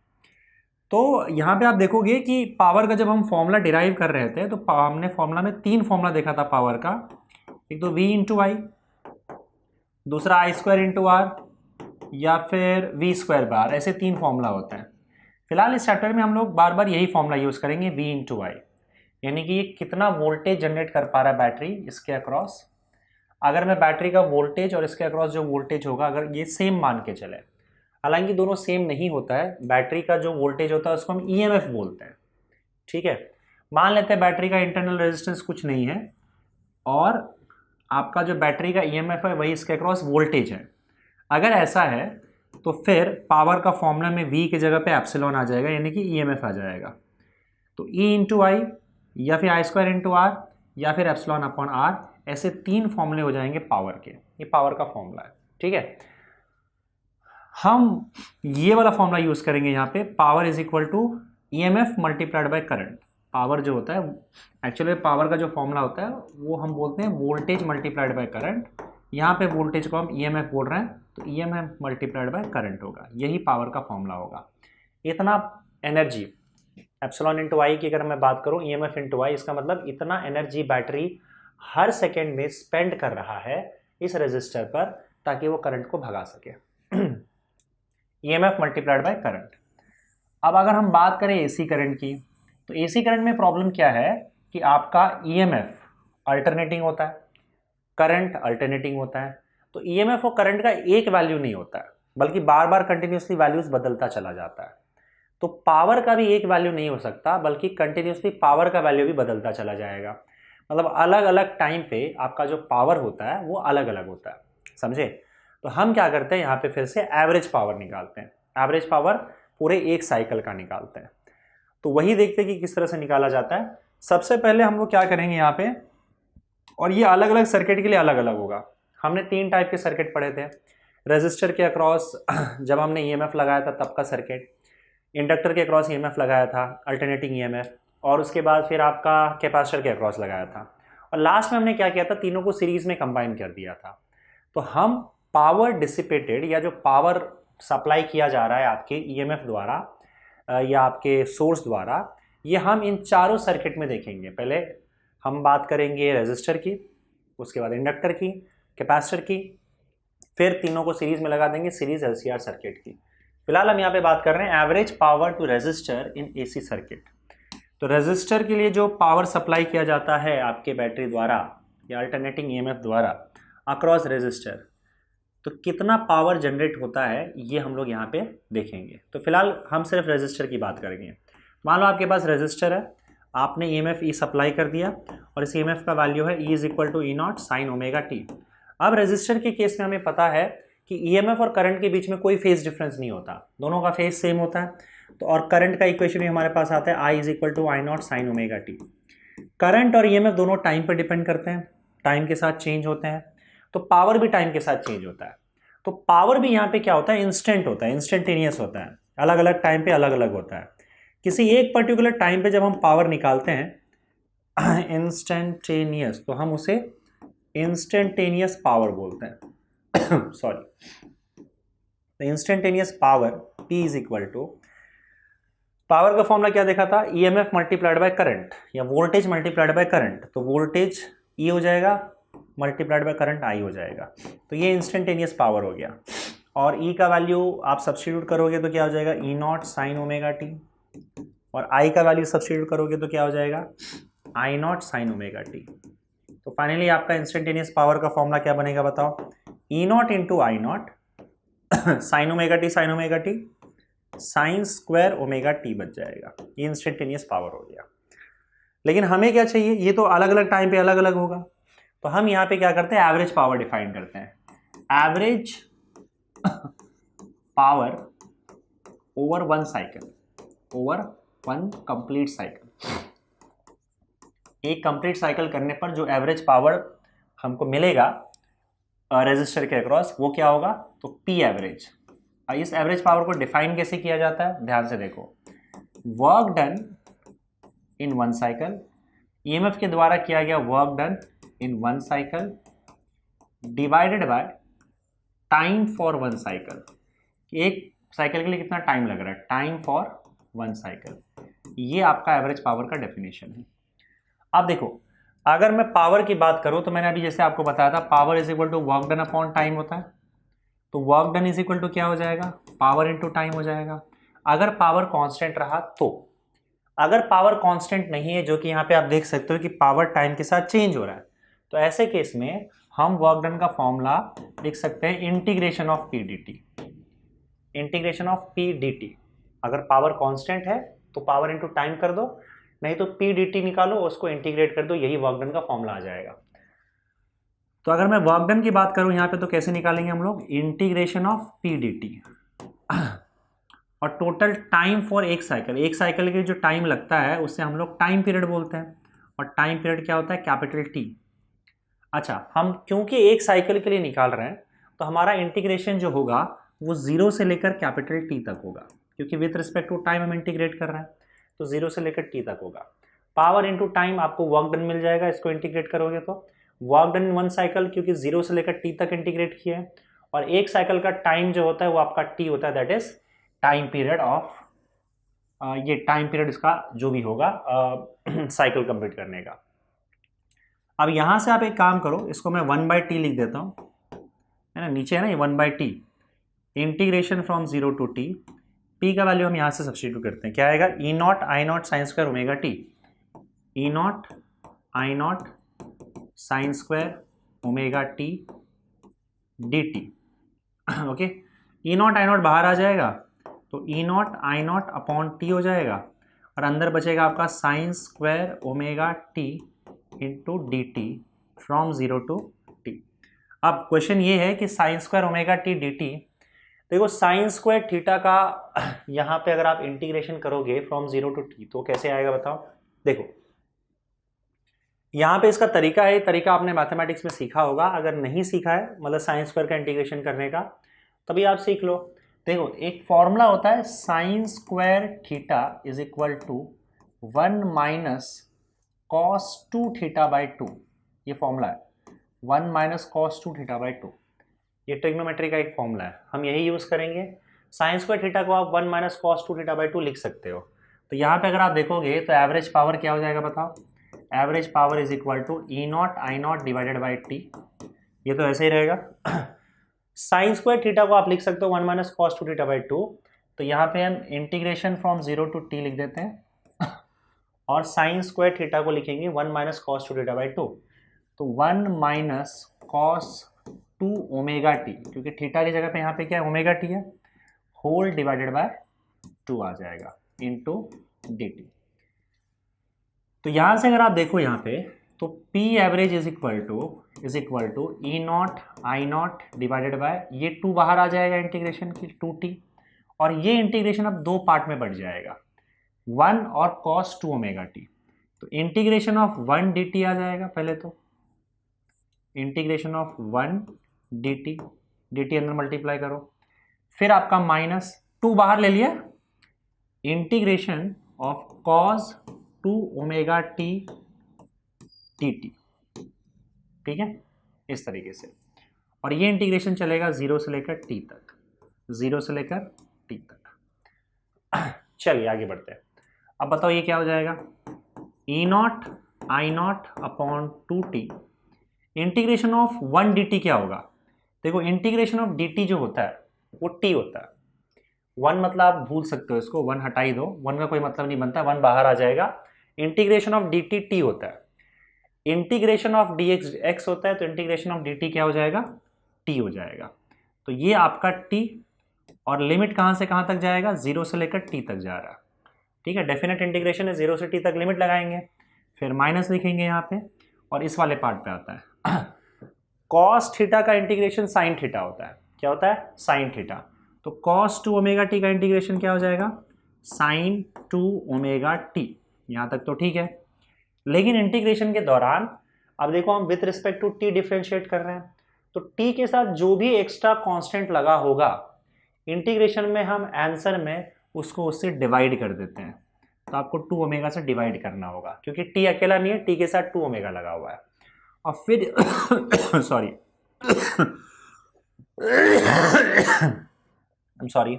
तो यहाँ पे आप देखोगे कि पावर का जब हम फॉर्मूला डिराइव कर रहे थे तो हमने फॉर्मूला में 3 फॉर्मूला देखा था पावर का, एक तो V इंटू आई, दूसरा I स्क्वायर इंटू आर, या फिर V स्क्वायर बार, ऐसे 3 फॉर्मूला होते हैं। फिलहाल इस चैप्टर में हम लोग बार बार यही फॉर्मूला यूज करेंगे, V इंटू आई, यानी कि ये कितना वोल्टेज जनरेट कर पा रहा है बैटरी इसके अक्रॉस। अगर मैं बैटरी का वोल्टेज और इसके अक्रॉस जो वोल्टेज होगा अगर ये सेम मान के चले, हालांकि दोनों सेम नहीं होता है, बैटरी का जो वोल्टेज होता है उसको हम ईएमएफ बोलते हैं, ठीक है। मान लेते हैं बैटरी का इंटरनल रेजिस्टेंस कुछ नहीं है और आपका जो बैटरी का ईएमएफ है वही इसके अक्रॉस वोल्टेज है। अगर ऐसा है तो फिर पावर का फॉर्मूला में V की जगह पे एप्सिलॉन आ जाएगा, यानी कि ईएमएफ आ जाएगा। तो E इंटू आई या फिर आई स्क्वायर इंटू आर या फिर एप्सिलॉन अपॉन आर, ऐसे 3 फॉर्मूले हो जाएंगे पावर के। ये पावर का फॉर्मूला है, ठीक है। हम ये वाला फॉर्मूला यूज करेंगे यहाँ पे, power is equal to EMF multiplied by current. Power जो होता है एक्चुअली पावर का जो फॉर्मूला होता है वो हम बोलते हैं वोल्टेज मल्टीप्लाइड बाय करंट। यहाँ पे वोल्टेज को हम ईएमएफ बोल रहे हैं, तो ईएमएफ मल्टीप्लाइड बाय करंट होगा, यही पावर का फॉर्मूला होगा। इतना एनर्जी एप्सिलॉन इंटू आई की अगर मैं बात करूँ, ईएमएफ इंटू आई, इसका मतलब इतना एनर्जी बैटरी हर सेकेंड में स्पेंड कर रहा है इस रेजिस्टर पर ताकि वो करंट को भगा सके। EMF multiplied by current. अब अगर हम बात करें एसी करंट की, तो एसी करंट में प्रॉब्लम क्या है कि आपका ईएमएफ अल्टरनेटिंग होता है, करंट अल्टरनेटिंग होता है। तो ईएमएफ और करंट का एक वैल्यू नहीं होता है, बल्कि बार बार कंटिन्यूसली वैल्यूज बदलता चला जाता है। तो पावर का भी एक वैल्यू नहीं हो सकता, बल्कि कंटिन्यूसली पावर का वैल्यू भी बदलता चला जाएगा। मतलब अलग अलग टाइम पे आपका जो पावर होता है वो अलग अलग होता है, समझे। तो हम क्या करते हैं यहाँ पे फिर से एवरेज पावर निकालते हैं। एवरेज पावर पूरे एक साइकिल का निकालते हैं। तो वही देखते हैं कि किस तरह से निकाला जाता है। सबसे पहले हम लोग क्या करेंगे यहाँ पे, और ये अलग अलग सर्किट के लिए अलग अलग होगा। हमने 3 टाइप के सर्किट पढ़े थे। रेजिस्टर के अक्रॉस जब हमने ईएमएफ लगाया था तब का सर्किट, इंडक्टर के अक्रॉस ईएमएफ लगाया था अल्टरनेटिंग ईएमएफ, और उसके बाद फिर आपका कैपेसिटर के अक्रॉस लगाया था, और लास्ट में हमने क्या किया था, तीनों को सीरीज में कंबाइन कर दिया था। तो हम पावर डिसिपेटेड या जो पावर सप्लाई किया जा रहा है आपके ईएमएफ द्वारा या आपके सोर्स द्वारा, ये हम इन चारों सर्किट में देखेंगे। पहले हम बात करेंगे रेजिस्टर की, उसके बाद इंडक्टर की, कैपेसिटर की, फिर तीनों को सीरीज में लगा देंगे, सीरीज एलसीआर सर्किट की। फिलहाल हम यहाँ पे बात कर रहे हैं average power to resistor in AC circuit. तो रेजिस्टर के लिए जो पावर सप्लाई किया जाता है आपके बैटरी द्वारा या अल्टरनेटिंग ईएमएफ द्वारा अक्रॉस रेजिस्टर, तो कितना पावर जनरेट होता है ये हम लोग यहाँ पे देखेंगे। तो फिलहाल हम सिर्फ रेजिस्टर की बात करेंगे। मान लो आपके पास रेजिस्टर है, आपने ईएमएफ ई सप्लाई कर दिया और इस ईएमएफ का वैल्यू है E is equal to E not sine omega T. अब रेजिस्टर के केस में हमें पता है कि ईएमएफ और करंट के बीच में कोई फेज डिफरेंस नहीं होता, दोनों का फेज सेम होता है। तो और करंट का इक्वेशन भी हमारे पास आता है I is equal to I not sine omega T. Current और ईएमएफ दोनों टाइम पर डिपेंड करते हैं, टाइम के साथ चेंज होते हैं। तो पावर भी टाइम के साथ चेंज होता है। तो पावर भी यहाँ पे क्या होता है, इंस्टेंट होता है, इंस्टेंटेनियस होता है, अलग अलग टाइम पे अलग अलग होता है। किसी एक पर्टिकुलर टाइम पे जब हम पावर निकालते हैं इंस्टेंटेनियस, तो हम उसे इंस्टेंटेनियस पावर बोलते हैं। Sorry, instantaneous power P is equal to, power का फॉर्मूला क्या देखा था, ईएमएफ मल्टीप्लाइड बाय करंट या वोल्टेज मल्टीप्लाइड बाय करंट। तो वोल्टेज E हो जाएगा मल्टीप्लाइड बाय करंट I हो जाएगा। तो ये इंस्टेंटेनियस पावर हो गया। और E का वैल्यू आप सब्स्टिट्यूट करोगे तो क्या हो जाएगा, E not sine omega T, और I का वैल्यू सब्स्टिट्यूट करोगे तो क्या हो जाएगा, I not sine omega T. तो फाइनली आपका इंस्टेंटेनियस पावर का फॉर्मूला क्या बनेगा बताओ, E nought into I not sine omega T sine square omega T बच जाएगा। ये इंस्टेंटेनियस पावर हो गया। लेकिन हमें क्या चाहिए, ये तो अलग अलग टाइम पे अलग अलग होगा। तो हम यहाँ पे क्या करते हैं, एवरेज पावर डिफाइन करते हैं। Average power over one cycle, over one complete cycle. एक कंप्लीट साइकिल करने पर जो एवरेज पावर हमको मिलेगा रेजिस्टर के अक्रॉस, वो क्या होगा, तो पी एवरेज। इस एवरेज पावर को डिफाइन कैसे किया जाता है, ध्यान से देखो, work done in one cycle, EMF के द्वारा किया गया work done in one cycle divided by time for one cycle. एक साइकिल के लिए कितना टाइम लग रहा है, टाइम फॉर वन साइकिल। ये आपका एवरेज पावर का डेफिनेशन है। अब देखो, अगर मैं पावर की बात करूं तो मैंने अभी जैसे आपको बताया था, power is equal to work done upon time होता है। तो work done is equal to क्या हो जाएगा, पावर इनटू टाइम हो जाएगा। अगर पावर कांस्टेंट रहा तो, अगर पावर कांस्टेंट नहीं है, जो कि यहाँ पे आप देख सकते हो कि पावर टाइम के साथ चेंज हो रहा है, तो ऐसे केस में हम वर्क डन का फॉर्मूला लिख सकते हैं integration of P D t, integration of P D T. अगर पावर कांस्टेंट है तो पावर इनटू टाइम कर दो, नहीं तो पी डी टी निकालो, उसको इंटीग्रेट कर दो, यही वर्क डन का फॉर्मूला आ जाएगा। तो अगर मैं वर्क डन की बात करूं यहाँ पे तो कैसे निकालेंगे हम लोग, integration of P D t और टोटल टाइम फॉर एक साइकिल के जो टाइम लगता है उससे हम लोग टाइम पीरियड बोलते हैं, और टाइम पीरियड क्या होता है, कैपिटल टी। अच्छा, हम क्योंकि एक साइकिल के लिए निकाल रहे हैं तो हमारा इंटीग्रेशन जो होगा वो 0 से लेकर कैपिटल टी तक होगा, क्योंकि विथ रिस्पेक्ट टू टाइम हम इंटीग्रेट कर रहे हैं, तो 0 से लेकर टी तक होगा। पावर इनटू टाइम आपको वर्क डन मिल जाएगा, इसको इंटीग्रेट करोगे तो वर्क डन वन साइकिल, क्योंकि 0 से लेकर टी तक इंटीग्रेट किया है, और एक साइकिल का टाइम जो होता है वो आपका टी होता है, that is time period of, ये टाइम पीरियड इसका जो भी होगा साइकिल कंप्लीट करने का। अब यहां से आप एक काम करो, इसको मैं 1/t लिख देता हूं, है ना, नीचे है ना ये 1/t, integration from 0 to T, P का वैल्यू हम यहां से सब्स्टिट्यूट करते हैं, क्या आएगा, E not I not sine square omega T, E not I not sine square omega T D T. Okay, E not I nought बाहर आ जाएगा तो E not I not upon T हो जाएगा, और अंदर बचेगा आपका sine square omega T into D T from 0 to T. अब क्वेश्चन ये है कि sign square omega T D T, देखो साइन स्क्वायर थीटा का यहाँ पे अगर आप इंटीग्रेशन करोगे फ्रॉम 0 टू टी तो कैसे आएगा बताओ। देखो यहाँ पे इसका तरीका है, तरीका आपने मैथमेटिक्स में सीखा होगा, अगर नहीं सीखा है मतलब साइन स्क्वायर का इंटीग्रेशन करने का तभी आप सीख लो। देखो एक फॉर्मूला होता है sine square theta is equal to 1 minus cos 2 theta by 2, ये फॉर्मूला है 1 माइनस कॉस 2 थीटा बाई 2, ये ट्रिग्नोमेट्री का एक फॉर्मूला है, हम यही यूज़ करेंगे। साइन स्क्वायर थीटा को आप 1 माइनस कॉस 2 थीटा बाई 2 लिख सकते हो। तो यहाँ पे अगर आप देखोगे तो एवरेज पावर क्या हो जाएगा बताओ, average power is equal to E not I naught divided by T, ये तो ऐसे ही रहेगा। साइन स्क्वायर थीटा को आप लिख सकते हो 1 माइनस कॉस 2 थीटा बाई 2, तो यहाँ पे हम इंटीग्रेशन फ्रॉम 0 टू टी लिख देते हैं और साइन स्क्वायर थीटा को लिखेंगे 1 माइनस कॉस 2 थीटा बाई 2, तो 1 माइनस कॉस 2 ओमेगा टी, क्योंकि थीटा की जगह पे यहाँ पे क्या है ओमेगा टी है, होल डिवाइडेड बाय 2 आ जाएगा इंटू डी टी। तो यहाँ से अगर आप देखो यहाँ पे तो P average is equal to E not I naught divided by, ये 2 बाहर आ जाएगा इंटीग्रेशन की 2t, और ये इंटीग्रेशन अब 2 पार्ट में बढ़ जाएगा 1 और cos 2 ओमेगा टी, तो इंटीग्रेशन ऑफ 1 dt आ जाएगा, पहले तो इंटीग्रेशन ऑफ 1 dt, dt अंदर मल्टीप्लाई करो, फिर आपका माइनस 2 बाहर ले लिया, integration of cos 2 omega T dt, ठीक है, इस तरीके से, और ये इंटीग्रेशन चलेगा 0 से लेकर t तक, 0 से लेकर t तक। चलिए आगे बढ़ते हैं। अब बताओ ये क्या हो जाएगा, E not I not upon 2t, integration of 1 dt क्या होगा, देखो इंटीग्रेशन ऑफ dt जो होता है वो t होता है, 1 मतलब आप भूल सकते हो इसको, 1 हटाई दो, 1 का कोई मतलब नहीं बनता, 1 बाहर आ जाएगा, इंटीग्रेशन ऑफ dt t होता है, इंटीग्रेशन ऑफ dx x होता है, तो इंटीग्रेशन ऑफ dt क्या हो जाएगा, t हो जाएगा। तो ये आपका t, और लिमिट कहाँ से कहाँ तक जाएगा, 0 से लेकर t तक जा रहा है, ठीक है, डेफिनेट इंटीग्रेशन है, 0 से t तक लिमिट लगाएंगे, फिर माइनस लिखेंगे यहाँ पे, और इस वाले पार्ट पे आता है cos थीटा का इंटीग्रेशन साइन थीटा होता है, क्या होता है, साइन थीटा, तो cos 2 ओमेगा टी का इंटीग्रेशन क्या हो जाएगा, साइन 2 ओमेगा टी, यहाँ तक तो ठीक है। लेकिन इंटीग्रेशन के दौरान अब देखो हम with respect to T differentiate कर रहे हैं, तो टी के साथ जो भी एक्स्ट्रा कांस्टेंट लगा होगा इंटीग्रेशन में हम आंसर में उसको उससे डिवाइड कर देते हैं, तो आपको 2 ओमेगा से डिवाइड करना होगा, क्योंकि टी अकेला नहीं है, टी के साथ 2 ओमेगा लगा हुआ है, और फिर सॉरी सॉरी,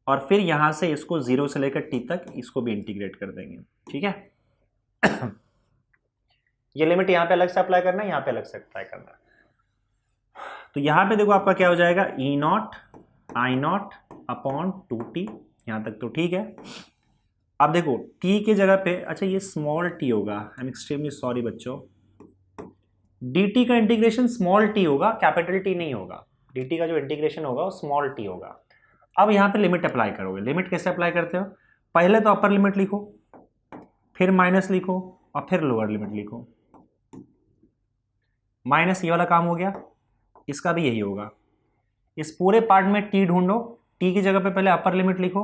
और फिर यहां से इसको 0 से लेकर टी तक इसको भी इंटीग्रेट कर देंगे, ठीक है। ये लिमिट यहां पे अलग से अप्लाई करना है, यहां पे अलग से अप्लाई करना है, तो यहां पे देखो आपका क्या हो जाएगा, E not I not upon 2t, यहां तक तो ठीक है। अब देखो t की जगह पे, अच्छा ये स्मॉल t होगा, आई एम एक्सट्रीमली सॉरी बच्चों, dt का इंटीग्रेशन स्मॉल t होगा, कैपिटल T नहीं होगा। dt का जो इंटीग्रेशन होगा वो स्मॉल t होगा। अब यहाँ पे लिमिट अप्लाई करोगे। लिमिट कैसे अप्लाई करते हो? पहले तो अपर लिमिट लिखो, फिर माइनस लिखो और फिर लोअर लिमिट लिखो। माइनस ये वाला काम हो गया, इसका भी यही होगा। इस पूरे पार्ट में t ढूंढो, t की जगह पे पहले अपर लिमिट लिखो।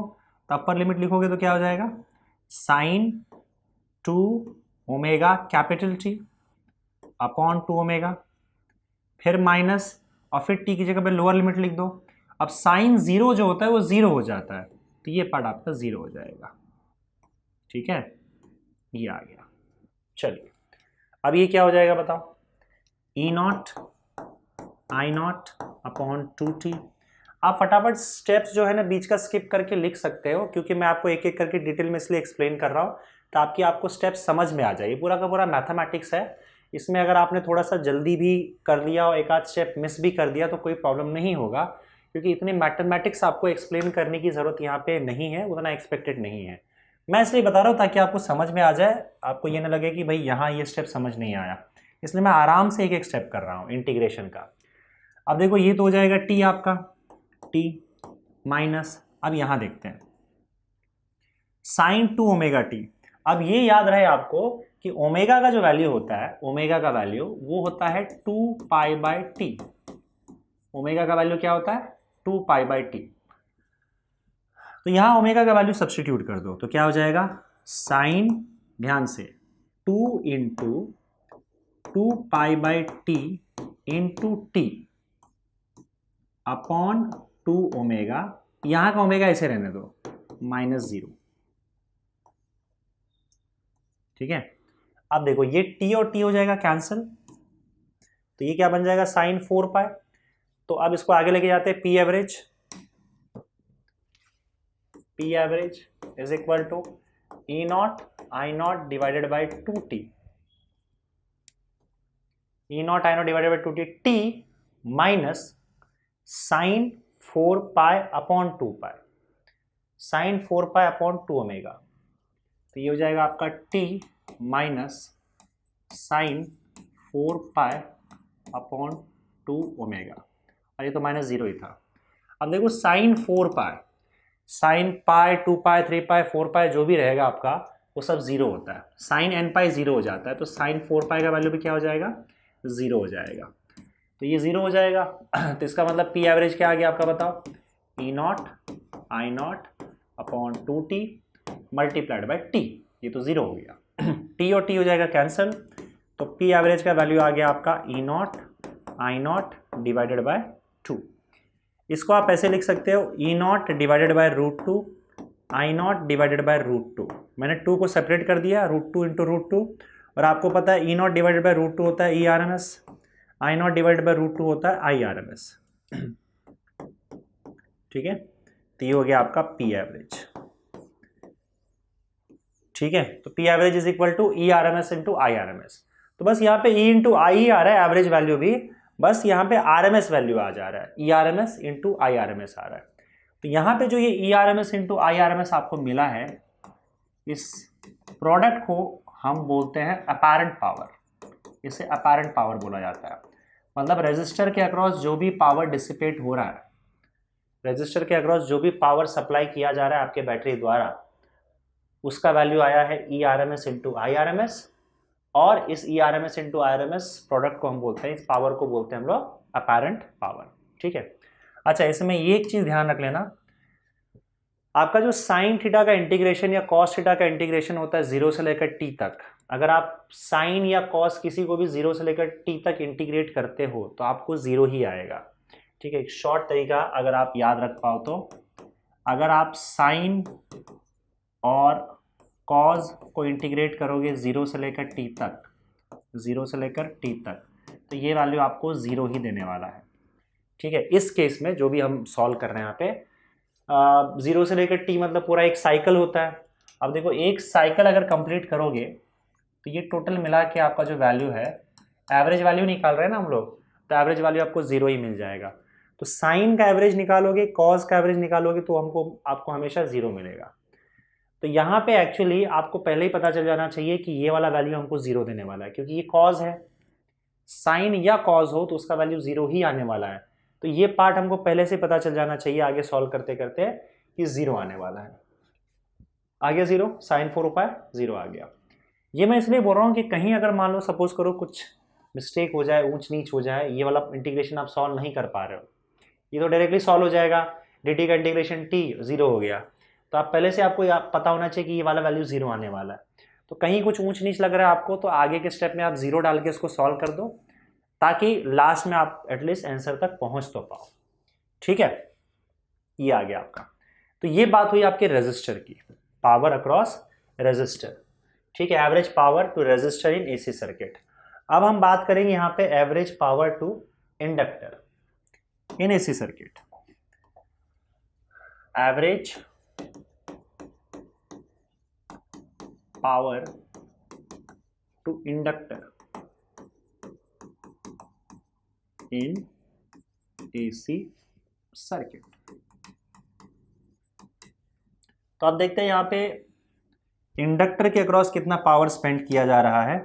तो अपर लिमिट लिखोगे तो क्या हो जाएगा? Sine 2 omega capital T upon 2 omega, फिर माइनस और फिर t की जगह पे लोअर लिमिट लिख दो। अब साइन 0 जो होता है वो 0 हो जाता है, तो ये पार्ट आपका 0 हो जाएगा। ठीक है, ये आ गया। चलिए अब ये क्या हो जाएगा बताओ? E not I not upon 2t। आप फटाफट स्टेप्स जो है ना बीच का स्किप करके लिख सकते हो, क्योंकि मैं आपको एक एक करके डिटेल में इसलिए एक्सप्लेन कर रहा हूँ ताकि आपको स्टेप्स समझ में आ जाए। ये पूरा का पूरा मैथमेटिक्स है, इसमें अगर आपने थोड़ा सा जल्दी भी कर लिया और एक आध स्टेप मिस भी कर दिया तो कोई प्रॉब्लम नहीं होगा, क्योंकि इतनी मैथमेटिक्स आपको एक्सप्लेन करने की ज़रूरत यहाँ पे नहीं है, उतना एक्सपेक्टेड नहीं है। मैं इसलिए बता रहा हूँ ताकि आपको समझ में आ जाए, आपको ये ना लगे कि भाई यहाँ ये स्टेप समझ नहीं आया, इसलिए मैं आराम से एक एक स्टेप कर रहा हूँ इंटीग्रेशन का। अब देखो ये तो हो जाएगा t आपका, t माइनस, अब यहाँ देखते हैं साइन 2 ओमेगा t। अब ये याद रहे आपको कि ओमेगा का जो वैल्यू होता है, ओमेगा का वैल्यू वो होता है 2 पाई बाय टी। ओमेगा का वैल्यू क्या होता है? 2 पाई बाय टी। तो यहां ओमेगा का वैल्यू सब्स्टिट्यूट कर दो तो क्या हो जाएगा? साइन, ध्यान से, 2 into 2 pi by T into T upon 2 omega. यहां का ओमेगा ऐसे रहने दो, -0। ठीक है, अब देखो ये t और t हो जाएगा कैंसिल, तो ये क्या बन जाएगा? Sine 4 pi. तो अब इसको आगे लेके जाते हैं, p average. p average is equal to E not I naught divided by 2t। E not I naught divided by 2t, t minus sine 4 pi upon 2 pi, sine 4 pi upon 2 omega. तो ये हो जाएगा आपका t minus sine 4 pi upon 2 omega, और ये तो -0 ही था। अब देखो साइन 4 पाई, साइन पाई, 2 पाई, 3 पाई, 4 पाई जो भी रहेगा आपका वो सब 0 होता है। साइन n पाई 0 हो जाता है, तो साइन 4 पाई का वैल्यू भी क्या हो जाएगा? 0 हो जाएगा। तो ये 0 हो जाएगा तो इसका मतलब p एवरेज क्या आ गया आपका बताओ? E not I not upon 2t multiplied by t। ये तो 0 हो गया t और t हो जाएगा कैंसिल, तो p एवरेज का वैल्यू आ गया आपका E not I naught divided by 2। इसको आप ऐसे लिख सकते हो, E naught divided by √2 I naught divided by √2। मैंने 2 को सेपरेट कर दिया, √2 इंटू √2, और आपको पता है ई नॉट डिवाइडेड बाय √2 होता है E R M S, I naught divided by √2 होता है आई आर एम एस। ठीक है, तो ये हो गया आपका p एवरेज। ठीक है, तो p average is equal to E R M S into I R M S. तो बस यहाँ पे e इंटू आई आ रहा है, एवरेज वैल्यू भी, बस यहाँ पे आर एम एस वैल्यू आ जा रहा है, E R M S into I R M S आ रहा है। तो यहाँ पे जो ये E R M S into I R M S आपको मिला है, इस प्रोडक्ट को हम बोलते हैं अपैरेंट पावर। इसे अपैरेंट पावर बोला जाता है, मतलब रेजिस्टर के अक्रॉस जो भी पावर डिसिपेट हो रहा है, रेजिस्टर के अक्रॉस जो भी पावर सप्लाई किया जा रहा है आपके बैटरी द्वारा, उसका वैल्यू आया है E R M S into I R M S. और इस E R M S into I R M S product को हम बोलते हैं, इस पावर को बोलते हैं हम लोग अपैरेंट पावर। ठीक है, अच्छा इसमें ये एक चीज ध्यान रख लेना, आपका जो साइन थीटा का इंटीग्रेशन या कॉस थीटा का इंटीग्रेशन होता है 0 से लेकर t तक, अगर आप साइन या कॉस किसी को भी 0 से लेकर t तक इंटीग्रेट करते हो तो आपको 0 ही आएगा। ठीक है, एक शॉर्ट तरीका अगर आप याद रख पाओ तो, अगर आप साइन और कॉस को इंटीग्रेट करोगे 0 से लेकर t तक, 0 से लेकर t तक, तो ये वैल्यू आपको 0 ही देने वाला है। ठीक है, इस केस में जो भी हम सॉल्व कर रहे हैं यहाँ पे 0 से लेकर t मतलब पूरा एक साइकिल होता है। अब देखो एक साइकिल अगर कंप्लीट करोगे तो ये टोटल मिला के आपका जो वैल्यू है, एवरेज वैल्यू निकाल रहे हैं ना हम लोग, तो एवरेज वैल्यू आपको 0 ही मिल जाएगा। तो साइन का एवरेज निकालोगे, कॉस का एवरेज निकालोगे तो आपको हमेशा 0 मिलेगा। तो यहाँ पे एक्चुअली आपको पहले ही पता चल जाना चाहिए कि ये वाला वैल्यू हमको 0 देने वाला है, क्योंकि ये कॉस है, साइन या कॉज हो तो उसका वैल्यू 0 ही आने वाला है। तो ये पार्ट हमको पहले से पता चल जाना चाहिए आगे सॉल्व करते करते कि 0 आने वाला है। आ गया 0, साइन 4 ऊपर 0 आ गया। ये मैं इसलिए बोल रहा हूँ कि कहीं अगर मान लो सपोज करो कुछ मिस्टेक हो जाए, ऊंच नीच हो जाए, ये वाला इंटीग्रेशन आप सॉल्व नहीं कर पा रहे हो, ये तो डायरेक्टली सॉल्व हो जाएगा, dt का इंटीग्रेशन t 0 हो गया। तो आप पहले से आपको पता होना चाहिए कि ये वाला वैल्यू 0 आने वाला है। तो कहीं कुछ ऊंच नीच लग रहा है आपको, तो आगे के स्टेप में आप 0 डाल के इसको सॉल्व कर दो, ताकि लास्ट में आप एटलीस्ट आंसर तक पहुंच तो पाओ। ठीक है, ये आ गया आपका। तो ये बात हुई आपके रेजिस्टर की, पावर अक्रॉस रेजिस्टर। ठीक है, average power to resistor in AC circuit. अब हम बात करेंगे यहां पे average power to inductor in AC circuit. Average power to inductor in AC circuit. तो आप देखते हैं यहां पे इंडक्टर के अक्रॉस कितना पावर स्पेंड किया जा रहा है।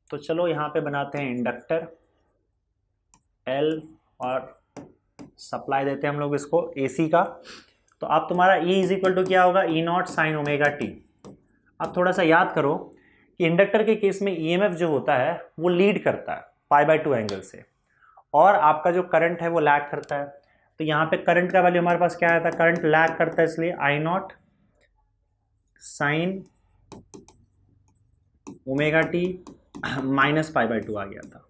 तो चलो यहां पे बनाते हैं इंडक्टर L और सप्लाई देते हैं हम लोग इसको AC का। तो अब तुम्हारा E इज इक्वल टू क्या होगा, E0 साइन ओमेगा टी। अब थोड़ा सा याद करो कि इंडक्टर के केस में EMF जो होता है वो लीड करता है π/2 एंगल से, और आपका जो करंट है वो लैग करता है। तो यहाँ पे करंट का वैल्यू हमारे पास क्या आया था, करंट लैग करता है इसलिए I0 sine omega T minus π/2 आ गया था,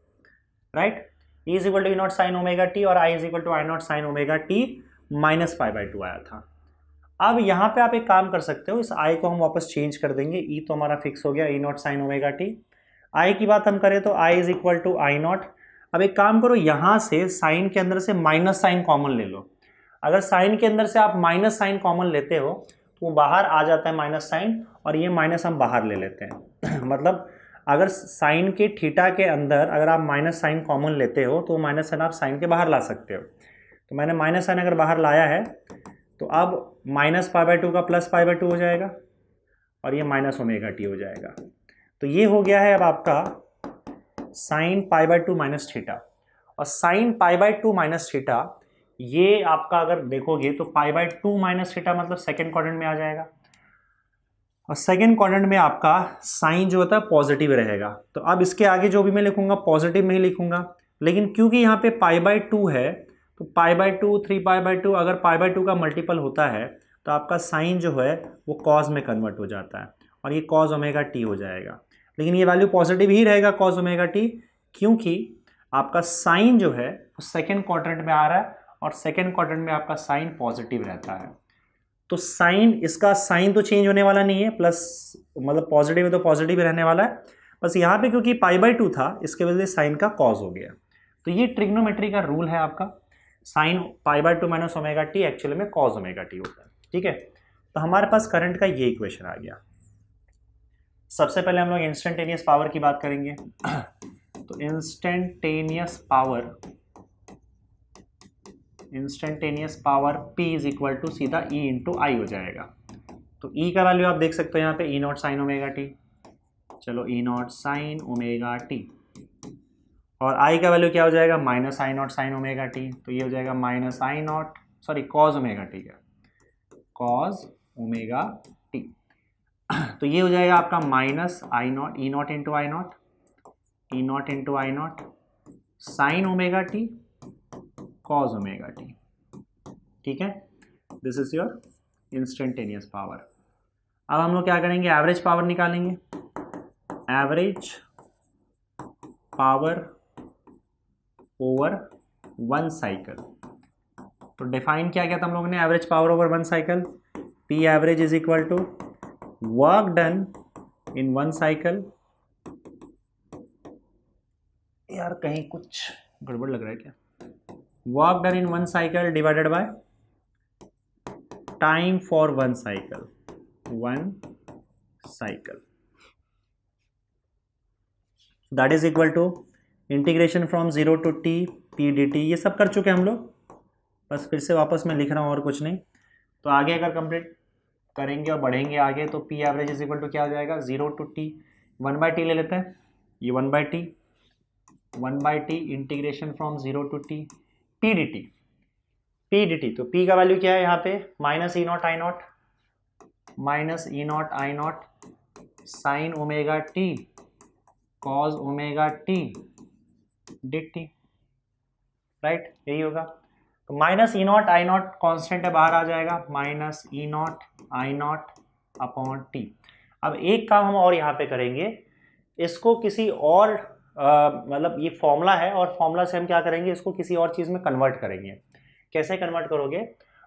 right. E is equal to E0 sine omega T और I is equal to I0 sine omega T minus π/2 आया था। अब यहाँ पे आप एक काम कर सकते हो, इस I को हम वापस चेंज कर देंगे, E तो हमारा फिक्स हो गया E0 sine omega T. I की बात हम करें तो I is equal to I0। अब एक काम करो, यहाँ से साइन के अंदर से माइनस साइन कॉमन ले लो। अगर साइन के अंदर से आप माइनस साइन कॉमन लेते हो तो वो बाहर आ जाता है माइनस साइन, और ये माइनस हम बाहर ले लेते हैं मतलब अगर साइन के थीटा के अंदर अगर आप माइनस साइन कॉमन लेते हो तो माइनस साइन आप साइन के बाहर ला सकते हो। तो मैंने माइनस साइन अगर बाहर लाया है तो अब माइनस π/2 का प्लस π/2 हो जाएगा, और ये माइनस ओमेगा टी हो जाएगा। तो ये हो गया है अब आपका साइन π/2 माइनस थीटा। और साइन π/2 माइनस थीटा ये आपका अगर देखोगे तो π/2 माइनस थीटा मतलब सेकेंड क्वाड्रेंट में आ जाएगा, और सेकेंड क्वाड्रेंट में आपका साइन जो होता है पॉजिटिव रहेगा। तो अब इसके आगे जो भी मैं लिखूंगा पॉजिटिव में ही लिखूंगा, लेकिन क्योंकि यहाँ पे π/2 है तो π/2 3π/2 अगर π/2 का मल्टीपल होता है तो आपका साइन जो है वो कॉज में कन्वर्ट हो जाता है, और ये कॉज ओमेगा टी हो जाएगा। लेकिन ये वैल्यू पॉजिटिव ही रहेगा कॉज ओमेगा टी, क्योंकि आपका साइन जो है वो सेकेंड क्वाड्रेंट में आ रहा है, और सेकेंड क्वाड्रेंट में आपका साइन पॉजिटिव रहता है। तो साइन, इसका साइन तो चेंज होने वाला नहीं है, प्लस मतलब पॉजिटिव है तो पॉजिटिव रहने वाला है, बस यहाँ पे क्योंकि π/2 था इसके वजह से साइन का कॉज हो गया। तो ये ट्रिग्नोमेट्री का रूल है आपका, sine π/2 minus omega T actually में कॉज ओमेगा टी होता है। ठीक है, तो हमारे पास करंट का ये इक्वेशन आ गया। सबसे पहले हम लोग इंस्टेंटेनियस पावर की बात करेंगे। तो instantaneous power P is equal to सीधा E इंटू आई हो जाएगा। तो E का वैल्यू आप देख सकते हो यहाँ पे E0 साइन ओमेगा टी। चलो E0 साइन ओमेगा टी, और I का वैल्यू क्या हो जाएगा, minus I0 sine omega T. तो ये हो जाएगा माइनस कॉज ओमेगा टी का कॉज ओमेगा टी। तो ये हो जाएगा आपका minus E0 into I0 sine omega T cos omega T. ठीक है, this is your instantaneous power. अब हम लोग क्या करेंगे, एवरेज पावर निकालेंगे। Average power over one cycle. तो डिफाइन क्या किया था हम लोगों ने average power over one cycle, P average is equal to work done in one cycle. यार कहीं कुछ गड़बड़ लग रहा है क्या, work done in one cycle divided by time for one cycle that is equal to integration from 0 to t p dt। ये सब कर चुके हम लोग, बस फिर से वापस मैं लिख रहा हूँ और कुछ नहीं। तो आगे अगर कंप्लीट करेंगे और बढ़ेंगे आगे तो p average is equal to क्या हो जाएगा, 0 टू t 1/t ले लेते हैं, ये 1/t 1/t integration from 0 to t p dt। तो p का वैल्यू क्या है यहाँ पे minus E not I not sine omega T cos omega T dt, right, यही होगा। तो minus E not I not constant है, बाहर आ जाएगा, minus E not I not upon T. अब एक काम हम और यहाँ पे करेंगे, इसको किसी और मतलब ये फॉर्मूला है और फॉर्मूला से हम क्या करेंगे, इसको किसी और चीज़ में कन्वर्ट करेंगे। कैसे कन्वर्ट करोगे,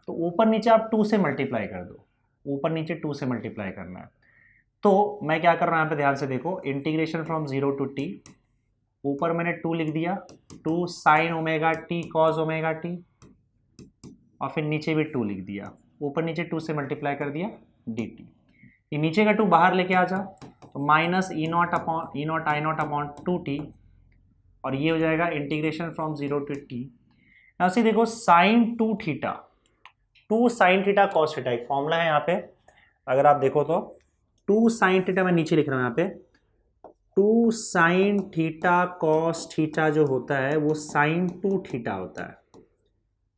तो ऊपर नीचे आप 2 से मल्टीप्लाई कर दो, ऊपर नीचे 2 से मल्टीप्लाई करना है। तो मैं क्या कर रहा हूँ यहाँ पे, ध्यान से देखो, इंटीग्रेशन फ्रॉम 0 to t, ऊपर मैंने 2 लिख दिया, 2 sign omega T cos omega T, और फिर नीचे भी 2 लिख दिया, ऊपर नीचे 2 से मल्टीप्लाई कर दिया dt। ये नीचे का 2 बाहर लेके आ जा, तो minus E not I not upon 2t, और ये हो जाएगा इंटीग्रेशन फ्रॉम 0 to t। यहाँ से देखो sine 2 theta, 2 sine theta cos theta, एक फॉर्मूला है यहाँ पे, अगर आप देखो तो 2 साइन थीटा, मैं नीचे लिख रहा हूँ यहाँ पे, 2 साइन थीटा कॉस थीटा जो होता है वो साइन 2 थीटा होता है।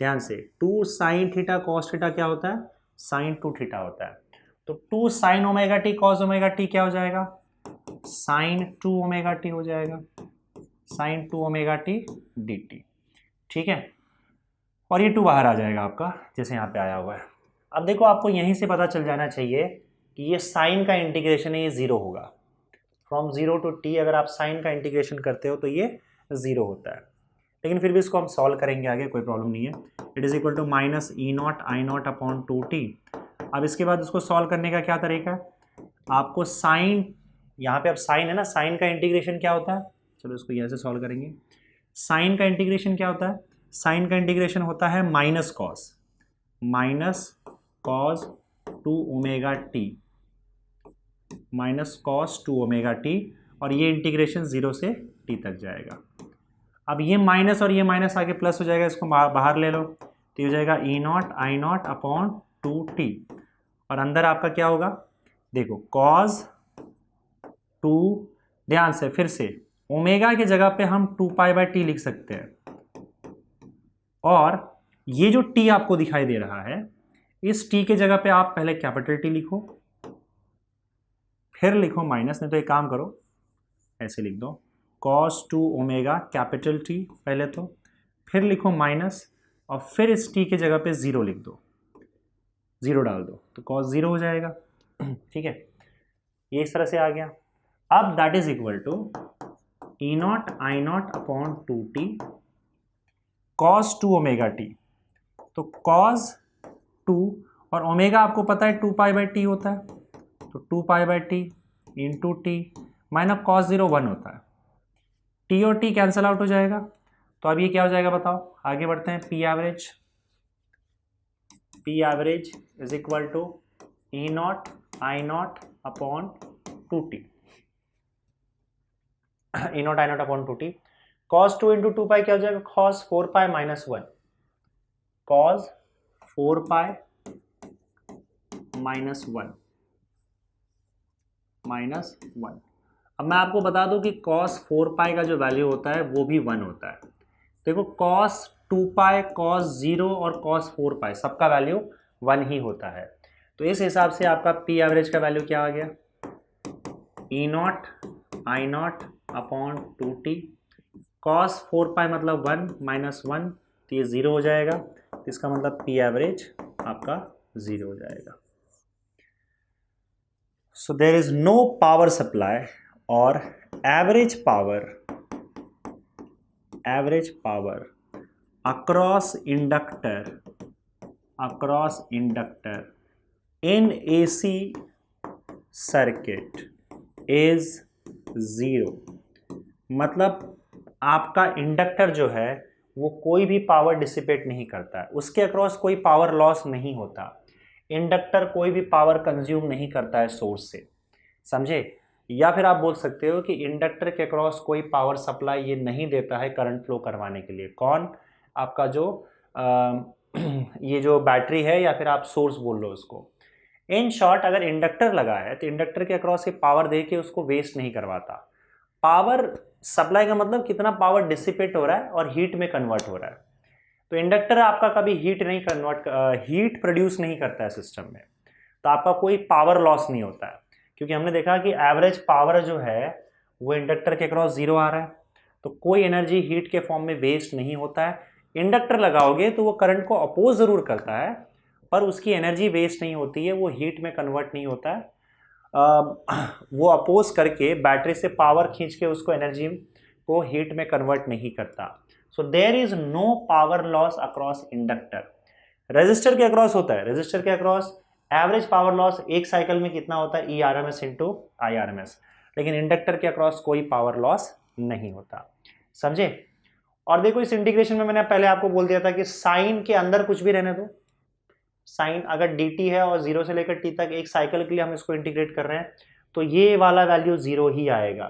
ध्यान से, 2 साइन थीटा कॉस थीटा क्या होता है, साइन 2 थीटा होता है। तो 2 sign omega T cos omega T क्या हो जाएगा, साइन 2 ओमेगा टी हो जाएगा, साइन 2 ओमेगा टी dt, ठीक है। और ये 2 बाहर आ जाएगा आपका, जैसे यहाँ पे आया हुआ है। अब देखो, आपको यहीं से पता चल जाना चाहिए कि ये साइन का इंटीग्रेशन है, ये 0 होगा। फ्रॉम 0 to t अगर आप साइन का इंटीग्रेशन करते हो तो ये 0 होता है, लेकिन फिर भी इसको हम सॉल्व करेंगे आगे, कोई प्रॉब्लम नहीं है। It is equal to minus E not I not upon 2t। अब इसके बाद इसको सॉल्व करने का क्या तरीका है, आपको साइन, यहाँ पे अब साइन है ना, साइन का इंटीग्रेशन क्या होता है, चलो इसको यहाँ से सॉल्व करेंगे। साइन का इंटीग्रेशन क्या होता है, साइन का इंटीग्रेशन होता है minus cos 2 omega T, minus cos 2 omega T, और ये इंटीग्रेशन 0 से t तक जाएगा। अब ये माइनस और ये माइनस आगे प्लस हो जाएगा, इसको बाहर ले लो, तो हो जाएगा E not I not upon 2t, और अंदर आपका क्या होगा, देखो कॉस 2, ध्यान से फिर से, ओमेगा की जगह पे हम 2π/t लिख सकते हैं, और ये जो t आपको दिखाई दे रहा है, इस t के जगह पे आप पहले कैपिटल T लिखो, फिर लिखो माइनस, नहीं तो एक काम करो ऐसे लिख दो, cos 2 ओमेगा कैपिटल T पहले, तो फिर लिखो माइनस, और फिर इस t के जगह पे 0 लिख दो, 0 डाल दो, तो cos 0 हो जाएगा, ठीक है। ये इस तरह से आ गया। अब that is equal to E not I not upon 2t cos 2 omega T, तो cos 2, और ओमेगा आपको पता है 2π/t होता है, तो 2π/t into T minus cos 0 1 होता है, t और t कैंसल आउट हो जाएगा। तो अब ये क्या हो जाएगा बताओ, आगे बढ़ते हैं। P average is equal to E not I not upon 2t, E not I not upon 2t, cos 2 into 2π क्या हो जाएगा, cos 4π माइनस 1, cos 4π माइनस 1। अब मैं आपको बता दूं कि cos 4π का जो वैल्यू होता है वो भी 1 होता है। देखो cos 2π, cos 0 और cos 4π सबका वैल्यू 1 ही होता है। तो इस हिसाब से आपका पी एवरेज का वैल्यू क्या आ गया, E not I not upon 2t, cos 4π मतलब 1 माइनस 1, तो ये 0 हो जाएगा, तो इसका मतलब पी एवरेज आपका 0 हो जाएगा। So there is no power supply or average power across inductor in AC circuit is 0। मतलब आपका इंडक्टर जो है वो कोई भी पावर डिसिपेट नहीं करता है, उसके अक्रॉस कोई पावर लॉस नहीं होता, इंडक्टर कोई भी पावर कंज्यूम नहीं करता है सोर्स से, समझे। या फिर आप बोल सकते हो कि इंडक्टर के अक्रॉस कोई पावर सप्लाई ये नहीं देता है करंट फ्लो करवाने के लिए, कौन, आपका जो ये जो बैटरी है या फिर आप सोर्स बोल लो उसको। इन शॉर्ट अगर इंडक्टर लगा है तो इंडक्टर के अक्रॉस ये पावर दे के उसको वेस्ट नहीं करवाता। पावर सप्लाई का मतलब कितना पावर डिसिपेट हो रहा है और हीट में कन्वर्ट हो रहा है। तो इंडक्टर आपका कभी हीट प्रोड्यूस नहीं करता है सिस्टम में, तो आपका कोई पावर लॉस नहीं होता है, क्योंकि हमने देखा कि एवरेज पावर जो है वो इंडक्टर के अक्रॉस 0 आ रहा है, तो कोई एनर्जी हीट के फॉर्म में वेस्ट नहीं होता है। इंडक्टर लगाओगे तो वो करंट को अपोज ज़रूर करता है, पर उसकी एनर्जी वेस्ट नहीं होती है, वो हीट में कन्वर्ट नहीं होता है। वो अपोज करके बैटरी से पावर खींच के उसको एनर्जी को हीट में कन्वर्ट नहीं करता। So there is no power loss across inductor. Resistor के अक्रॉस होता है, रेजिस्टर के अक्रॉस एवरेज पावर लॉस एक साइकिल में कितना होता है, ERMS इंटू IRMS, लेकिन इंडक्टर के अक्रॉस कोई पावर लॉस नहीं होता। समझे? और देखो इस इंटीग्रेशन में मैंने पहले आपको बोल दिया था कि साइन के अंदर कुछ भी रहने दो, साइन अगर dt है और 0 से लेकर t तक एक साइकिल के लिए हम इसको इंटीग्रेट कर रहे हैं, तो ये वाला वैल्यू 0 ही आएगा,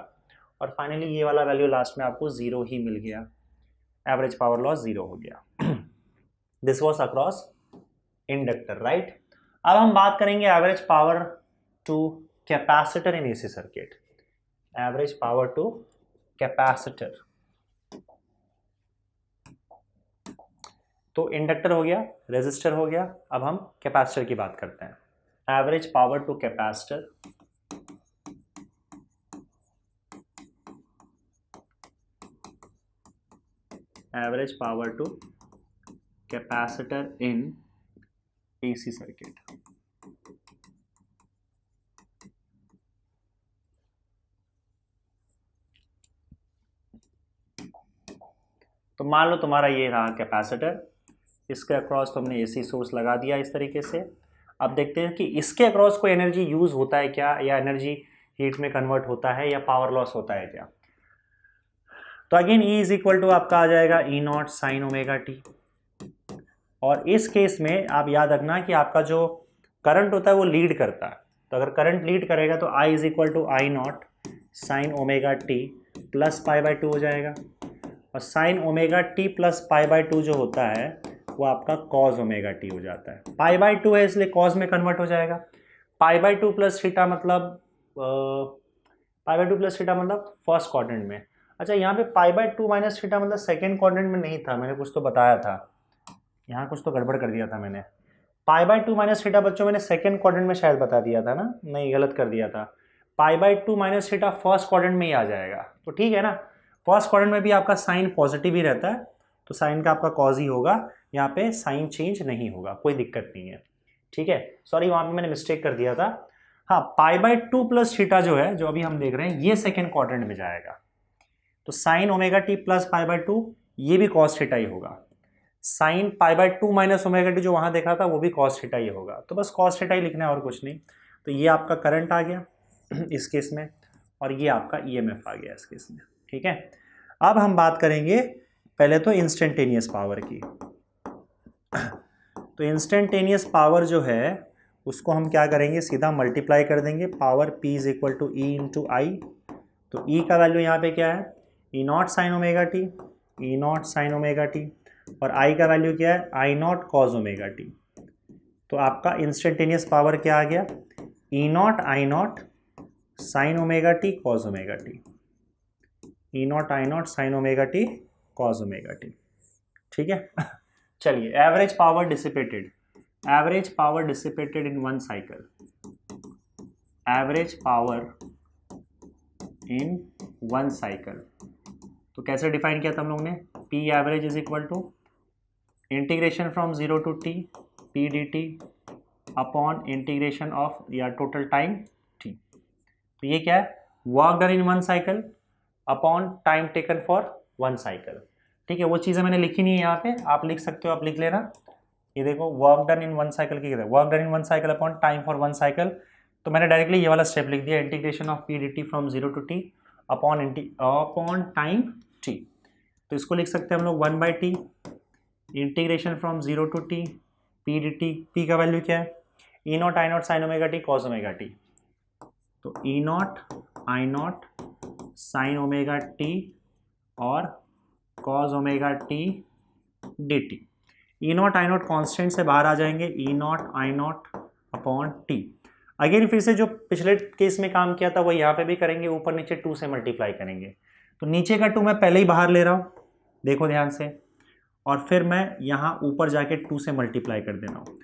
और फाइनली ये वाला वैल्यू लास्ट में आपको 0 ही मिल गया, एवरेज पावर लॉस 0 हो गया। This was across inductor, right. अब हम बात करेंगे average power to capacitor in AC circuit. Average power to capacitor, तो इंडक्टर हो गया, रेजिस्टर हो गया, अब हम कैपेसिटर की बात करते हैं। Average power to capacitor, average power to capacitor in AC circuit. तो मान लो तुम्हारा ये रहा कैपेसिटर, इसके अक्रॉस तुमने AC सोर्स लगा दिया इस तरीके से। अब देखते हैं कि इसके अक्रॉस कोई एनर्जी यूज होता है क्या, या एनर्जी हीट में कन्वर्ट होता है, या पावर लॉस होता है क्या। तो again E is equal to आपका आ जाएगा E0 साइन ओमेगा टी, और इस केस में आप याद रखना कि आपका जो करंट होता है वो लीड करता है, तो अगर करंट लीड करेगा तो I is equal to I0 sine omega T plus π/2 हो जाएगा, और साइन ओमेगा टी प्लस π/2 जो होता है वो आपका कॉस ओमेगा टी हो जाता है। π/2 है इसलिए कॉस में कन्वर्ट हो जाएगा। π/2 प्लस थीटा मतलब π/2 प्लस थीटा मतलब फर्स्ट क्वाड्रेंट में। अच्छा, यहाँ पे π/2 माइनस थीटा मतलब सेकेंड क्वाड्रेंट में नहीं था, मैंने कुछ तो बताया था, यहाँ कुछ तो गड़बड़ कर दिया था मैंने। π/2 माइनस थीटा बच्चों मैंने सेकेंड क्वाड्रेंट में शायद बता दिया था ना, नहीं गलत कर दिया था। π/2 माइनस थीटा फर्स्ट क्वाड्रेंट में ही आ जाएगा, तो ठीक है ना। फर्स्ट क्वाड्रेंट में भी आपका साइन पॉजिटिव ही रहता है, तो साइन का आपका कॉज ही होगा, यहाँ पे साइन चेंज नहीं होगा, कोई दिक्कत नहीं है, ठीक है। सॉरी, वहाँ पे मैंने मिस्टेक कर दिया था। हाँ, π/2 प्लस थीटा जो है, जो अभी हम देख रहे हैं, ये सेकेंड क्वाड्रेंट में जाएगा, तो साइन ओमेगा टी प्लस π/2 ये भी कॉस थीटा ही होगा। साइन π/2 माइनस ओमेगा टी जो वहाँ देखा था वो भी कॉस थीटा ही होगा, तो बस कॉस थीटा ही लिखना है और कुछ नहीं। तो ये आपका करंट आ गया इस केस में, और ये आपका EMF आ गया इस केस में, ठीक है। अब हम बात करेंगे पहले तो इंस्टेंटेनियस पावर की। तो इंस्टेंटेनियस पावर जो है उसको हम क्या करेंगे, सीधा मल्टीप्लाई कर देंगे, power P is equal to E into I. तो E का वैल्यू यहाँ पे क्या है, E0 sine omega T, E0 sine omega T, और I का वैल्यू क्या है, I0 कॉस ओमेगा टी। तो आपका इंस्टेंटेनियस पावर क्या आ गया, E0 I0 sine omega T cos omega T, E0 I0 sine omega T cos omega T, ठीक है। चलिए, average power dissipated, average power dissipated in one cycle, average power in one cycle. तो कैसे define किया था हम लोग ने, P average is equal to integration from 0 to t P dt upon integration of या टोटल टाइम t। तो ये क्या है, work done in one cycle upon time taken for one cycle, ठीक है। वो चीज़ें मैंने लिखी नहीं है यहाँ पे, आप लिख सकते हो, आप लिख लेना। ये देखो, work done in one cycle की, work done in one cycle upon time for one cycle, तो मैंने डायरेक्टली ये वाला स्टेप लिख दिया, integration of P dt from 0 to t upon time t। तो इसको लिख सकते हैं हम लोग 1/t integration from 0 to t P dt, P का वैल्यू क्या है, E0 I0 sine omega T cos omega T. तो E0 I0 sine omega T और cos omega T dt। E0 I0 constant से बाहर आ जाएंगे, E0 I0 upon T. Again फिर से जो पिछले केस में काम किया था वो यहाँ पे भी करेंगे, ऊपर नीचे 2 से मल्टीप्लाई करेंगे, तो नीचे का 2 मैं पहले ही बाहर ले रहा हूँ, देखो ध्यान से, और फिर मैं यहाँ ऊपर जाके 2 से मल्टीप्लाई कर दे रहा हूँ,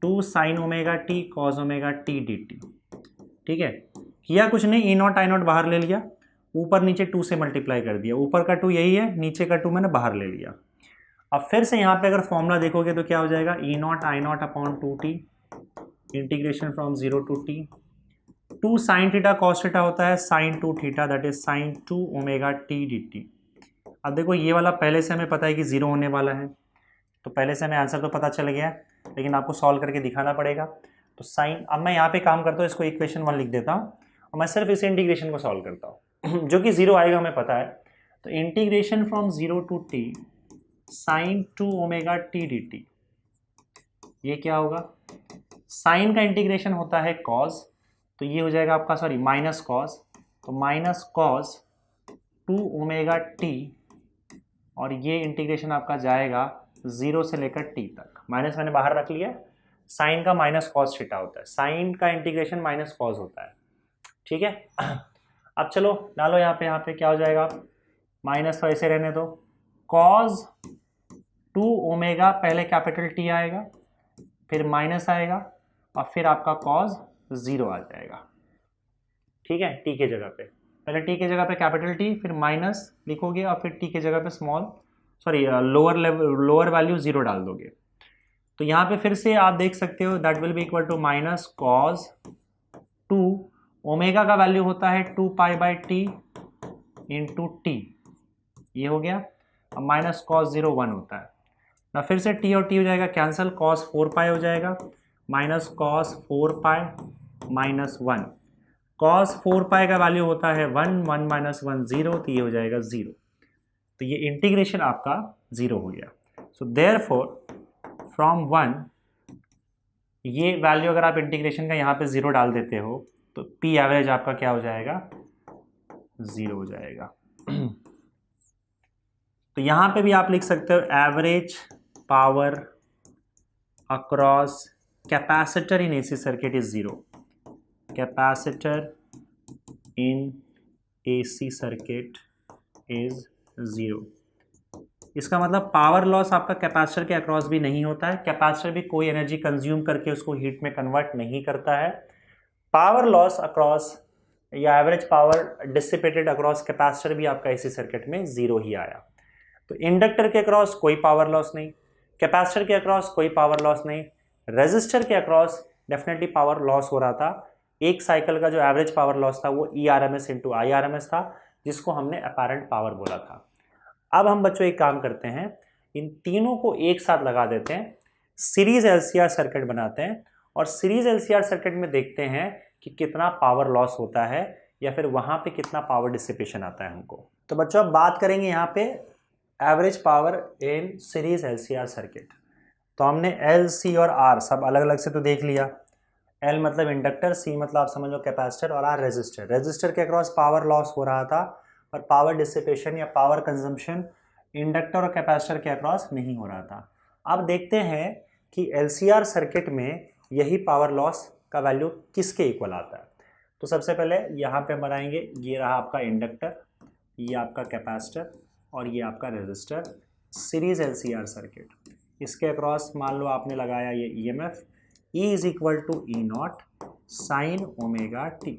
2 sin omega T cos omega T D t. ठीक है, किया कुछ नहीं, ई नॉट आई नॉट बाहर ले लिया, ऊपर नीचे 2 से मल्टीप्लाई कर दिया, ऊपर का 2 यही है, नीचे का 2 मैंने बाहर ले लिया। अब फिर से यहाँ पे अगर फॉर्मूला देखोगे तो क्या हो जाएगा, E not I not upon 2t integration from 0 to t, 2 sin theta cos theta होता है sin 2 theta, that is sin 2 omega T D T. अब देखो ये वाला पहले से हमें पता है कि 0 होने वाला है, तो पहले से हमें आंसर तो पता चल गया है, लेकिन आपको सॉल्व करके दिखाना पड़ेगा। तो साइन, अब मैं यहाँ पे काम करता हूँ, इसको इक्वेशन 1 लिख देता हूँ और मैं सिर्फ इस इंटीग्रेशन को सॉल्व करता हूँ जो कि 0 आएगा हमें पता है। तो integration from 0 to T sine 2 omega T D t, ये क्या होगा, साइन का इंटीग्रेशन होता है कॉस, तो ये हो जाएगा आपका, सॉरी माइनस कॉस, तो माइनस कॉस 2 ओमेगा टी, और ये इंटीग्रेशन आपका जाएगा 0 से लेकर टी तक, माइनस मैंने बाहर रख लिया, साइन का माइनस कॉस थीटा होता है, साइन का इंटीग्रेशन माइनस कॉस होता है। ठीक है, अब चलो डालो यहाँ पे क्या हो जाएगा, माइनस तो ऐसे रहने दो, कॉस 2 ओमेगा, पहले कैपिटल टी आएगा, फिर माइनस आएगा, और फिर आपका कॉस 0 आ जाएगा। ठीक है, टी के जगह पे, पहले टी के जगह पे कैपिटल टी, फिर माइनस लिखोगे, और फिर टी के जगह पे स्मॉल, सॉरी लोअर वैल्यू 0 डाल दोगे। तो यहाँ पे फिर से आप देख सकते हो, that will be equal to minus cos 2, omega का वैल्यू होता है 2 pi by t into t, ये हो गया, अब माइनस कॉस 0 1 होता है ना, फिर से टी और टी हो जाएगा कैंसिल, कॉस 4 पाई हो जाएगा, minus cos 4 pi minus 1, cos 4 पाई का वैल्यू होता है 1, 1 माइनस 1 0, तो ये हो जाएगा 0। तो ये इंटीग्रेशन आपका 0 हो गया। सो देयरफॉर फ्रॉम 1, ये वैल्यू अगर आप इंटीग्रेशन का यहाँ पे 0 डाल देते हो तो पी एवरेज आपका क्या हो जाएगा, 0 हो जाएगा। तो यहाँ पे भी आप लिख सकते हो average power across capacitor in AC circuit is 0, capacitor in AC circuit is 0। इसका मतलब पावर लॉस आपका कैपेसिटर के अक्रॉस भी नहीं होता है, कैपेसिटर भी कोई एनर्जी कंज्यूम करके उसको हीट में कन्वर्ट नहीं करता है। पावर लॉस अक्रॉस या average power dissipated across capacitor भी आपका एसी सर्किट में 0 ही आया। तो इंडक्टर के अक्रॉस कोई पावर लॉस नहीं, कैपेसिटर के अक्रॉस कोई पावर लॉस नहीं, रेजिस्टर के अक्रॉस डेफिनेटली पावर लॉस हो रहा था। एक साइकिल का जो एवरेज पावर लॉस था वो ERMS इंटू IRMS था, जिसको हमने अपैरेंट पावर बोला था। अब हम बच्चों एक काम करते हैं, इन तीनों को एक साथ लगा देते हैं, सीरीज LCR सर्किट बनाते हैं, और सीरीज LCR सर्किट में देखते हैं कि कितना पावर लॉस होता है या फिर वहां पे कितना पावर डिसिपेशन आता है हमको। तो बच्चों अब बात करेंगे यहाँ पे average power in series LCR circuit. तो हमने L, C और R सब अलग अलग से तो देख लिया। L मतलब इंडक्टर, C मतलब आप समझ लो कैपेसिटर, और R रेजिस्टर। रेजिस्टर के अक्रॉस पावर लॉस हो रहा था और पावर डिसिपेशन या पावर कंजम्पशन इंडक्टर और कैपेसिटर के अक्रॉस नहीं हो रहा था। अब देखते हैं कि LCR सर्किट में यही पावर लॉस का वैल्यू किसके इक्वल आता है। तो सबसे पहले यहाँ पे बनाएंगे, ये रहा आपका इंडक्टर, ये आपका कैपेसिटर और ये आपका रेजिस्टर, सीरीज LCR सर्किट। इसके अक्रॉस मान लो आपने लगाया ये EMF, E is equal to E not sine omega T.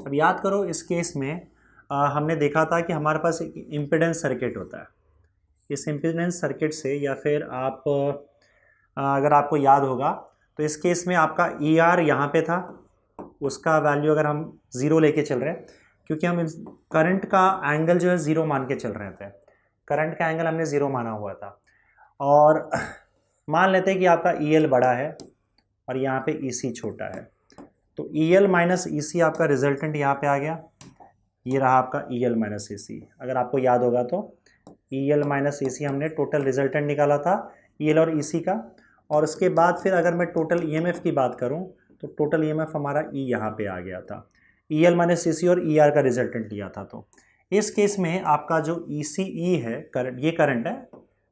अब याद करो इस केस में हमने देखा था कि हमारे पास एक इम्पिडेंस सर्किट होता है। इस इम्पिडेंस सर्किट से, या फिर आप अगर आपको याद होगा तो इस केस में आपका ER यहाँ पे था, उसका वैल्यू अगर हम 0 लेके चल रहे हैं, क्योंकि हम करंट का एंगल जो है 0 मान के चल रहे थे, करंट का एंगल हमने 0 माना हुआ था। और मान लेते हैं कि आपका EL बड़ा है और यहाँ पे EC छोटा है, तो EL माइनस EC आपका रिजल्टेंट यहाँ पे आ गया, ये रहा आपका EL माइनस EC। अगर आपको याद होगा तो EL माइनस EC हमने टोटल रिजल्टेंट निकाला था EL और EC का, और उसके बाद फिर अगर मैं टोटल EMF की बात करूं तो टोटल EMF हमारा E यहाँ पे आ गया था, EL माइनस EC और ER का रिजल्टेंट लिया था। तो इस केस में आपका जो ECE है, करंट, ये करंट है,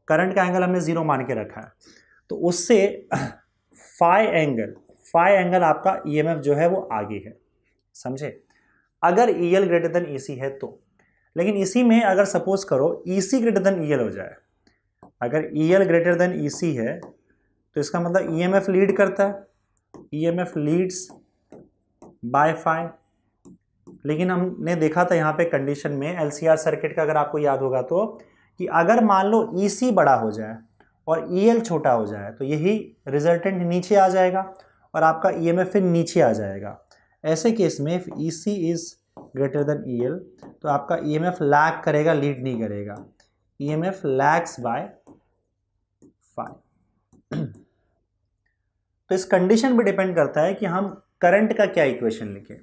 करंट का एंगल हमने 0 मान के रखा है, तो उससे फाई एंगल आपका EMF जो है वो आगे है, समझे, अगर EL ग्रेटर देन EC है तो। लेकिन इसी में अगर सपोज करो EC ग्रेटर देन EL हो जाए, अगर EL ग्रेटर देन EC है तो इसका मतलब EMF लीड करता है, EMF लीड्स बाय फाई। लेकिन हमने देखा था यहाँ पे कंडीशन में LCR सर्किट का, अगर आपको याद होगा तो, कि अगर मान लो EC बड़ा हो जाए और EL छोटा हो जाए तो यही रिजल्टेंट नीचे आ जाएगा और आपका EMF फिर नीचे आ जाएगा। ऐसे केस में if EC is greater then EL तो आपका EMF लैग करेगा, लीड नहीं करेगा, EMF लैग्स बाय फाई। तो इस कंडीशन पे डिपेंड करता है कि हम करंट का क्या इक्वेशन लिखें।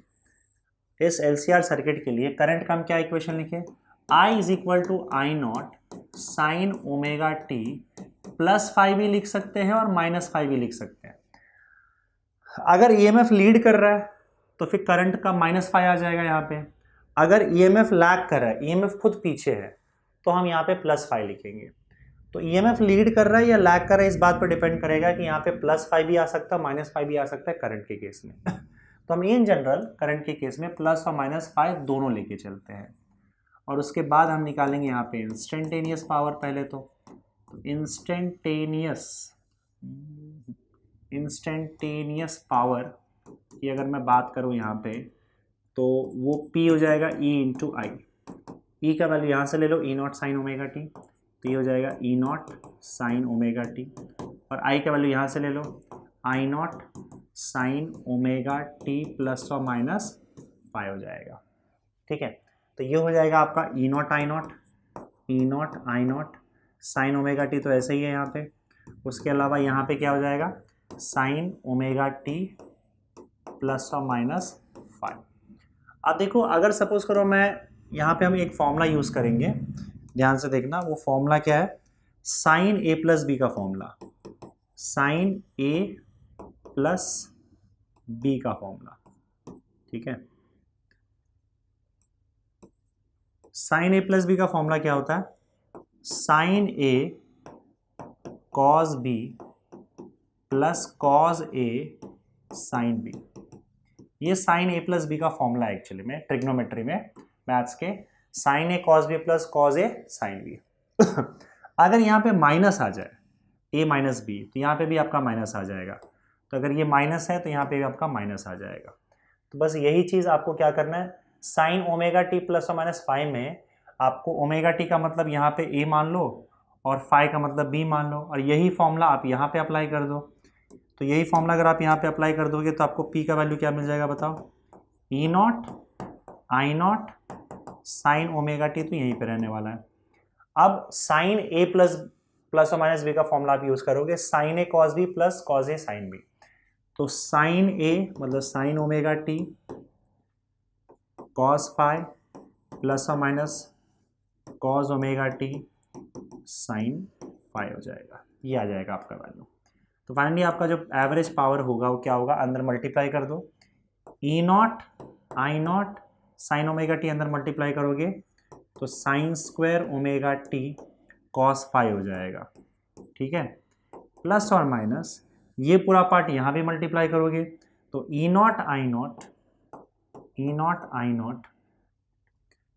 इस LCR सर्किट के लिए करंट का हम क्या इक्वेशन लिखें, I is equal to I not sine omega T plus five भी लिख सकते हैं और माइनस फाइव भी लिख सकते हैं। अगर EMF लीड कर रहा है तो फिर करंट का माइनस फाइव आ जाएगा यहाँ पे। अगर EMF लैग कर रहा है, EMF खुद पीछे है, तो हम यहाँ पे प्लस फाइव लिखेंगे। तो EMF लीड कर रहा है या लैग कर रहा है इस बात पर डिपेंड करेगा कि यहाँ पे प्लस फाइव भी आ सकता है, माइनस फाइव भी आ सकता है करंट के केस में। तो हम इन जनरल करंट के केस में प्लस और माइनस फाइव दोनों लेके चलते हैं और उसके बाद हम निकालेंगे यहाँ पे इंस्टेंटेनियस पावर। पहले तो इंस्टेंटेनियस पावर की अगर मैं बात करूँ यहाँ पे तो वो P हो जाएगा E इंटू आई। E का वैल्यू यहाँ से ले लो, E not sine omega T, तो ये हो जाएगा E not sine omega T, और I का वैल्यू यहाँ से ले लो, I not sine omega T plus और माइनस फाइव हो जाएगा। ठीक है, तो ये हो जाएगा आपका E naught I not, E naught I not sine omega T, तो ऐसे ही है यहाँ पे। उसके अलावा यहाँ पे क्या हो जाएगा, साइन ओमेगा टी प्लस और माइनस फाइव। अब देखो, अगर सपोज करो मैं यहाँ पे हम एक फॉर्मूला यूज़ करेंगे, ध्यान से देखना, वो फॉर्मूला क्या है, साइन ए प्लस बी का formula, sign A plus B का फॉर्मूला। ठीक है, साइन ए प्लस बी का फॉर्मूला क्या होता है, sign A cos B plus cos A sine B. ये साइन ए प्लस बी का फॉर्मूला है एक्चुअली में ट्रिग्नोमेट्री में, मैथ्स के, sign A cos B plus cos A sine B. अगर यहाँ पे माइनस आ जाए, ए माइनस बी, तो यहाँ पे भी आपका माइनस आ जाएगा। तो अगर ये माइनस है तो यहाँ पे भी आपका माइनस आ जाएगा। तो बस यही चीज़ आपको क्या करना है, साइन ओमेगा टी प्लस और माइनस फाइव में आपको ओमेगा टी का मतलब यहाँ पे ए मान लो और फाइव का मतलब बी मान लो, और यही फॉर्मूला आप यहाँ पे अप्लाई कर दो। तो यही फॉर्मूला अगर आप यहाँ पे अप्लाई कर दोगे तो आपको P का वैल्यू क्या मिल जाएगा बताओ, E naught I not sine omega T, तो यहीं पे रहने वाला है। अब साइन ए प्लस और माइनस बी का फॉर्मूला आप यूज करोगे, sine A cos B plus cos A sine B. तो साइन ए मतलब sine omega T cos five plus और minus cos omega T sine five हो जाएगा, ये आ जाएगा आपका वैल्यू। तो फाइनली आपका जो एवरेज पावर होगा वो क्या होगा, अंदर मल्टीप्लाई कर दो, E not I not sine omega T अंदर मल्टीप्लाई करोगे तो sine square omega T cos five हो जाएगा। ठीक है, प्लस और माइनस ये पूरा पार्ट यहाँ भी मल्टीप्लाई करोगे तो E not I not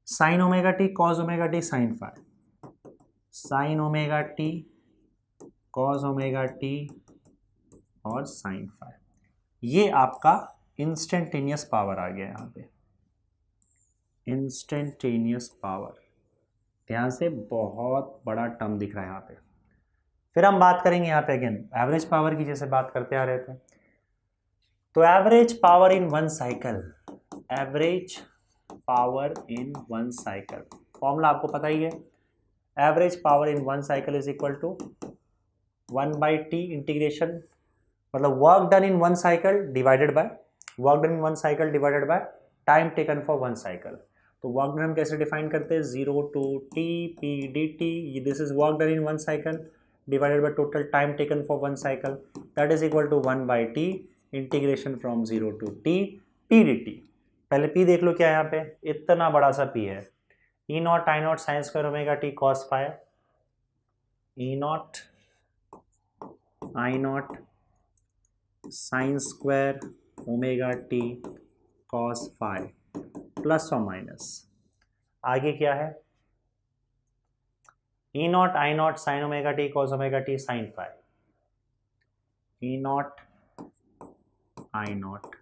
sine omega T cos omega T sine five, sine omega T cos omega T और साइन फाइव। ये आपका इंस्टेंटेनियस पावर आ गया यहाँ पे, इंस्टेंटेनियस पावर। ध्यान से, बहुत बड़ा टर्म दिख रहा है यहाँ पे। फिर हम बात करेंगे यहाँ पे अगेन एवरेज पावर की, जैसे बात करते आ रहे थे। तो average power in one cycle, average power in one cycle formula आपको पता ही है, average power in one cycle is equal to 1/t integration, मतलब work done in one cycle divided by time taken for one cycle. तो work done हम कैसे define करते हैं, 0 to t p dt, this is work done in one cycle divided by total time taken for one cycle, that is equal to 1/t integration from 0 to t p dt। पहले p देख लो क्या है यहाँ पे, इतना बड़ा सा p है, E not I not sine square omega T cos five, E not I not sine square omega T cos five plus और माइनस, आगे क्या है, E not I not sine omega T cos omega T sine phi, E not I naught,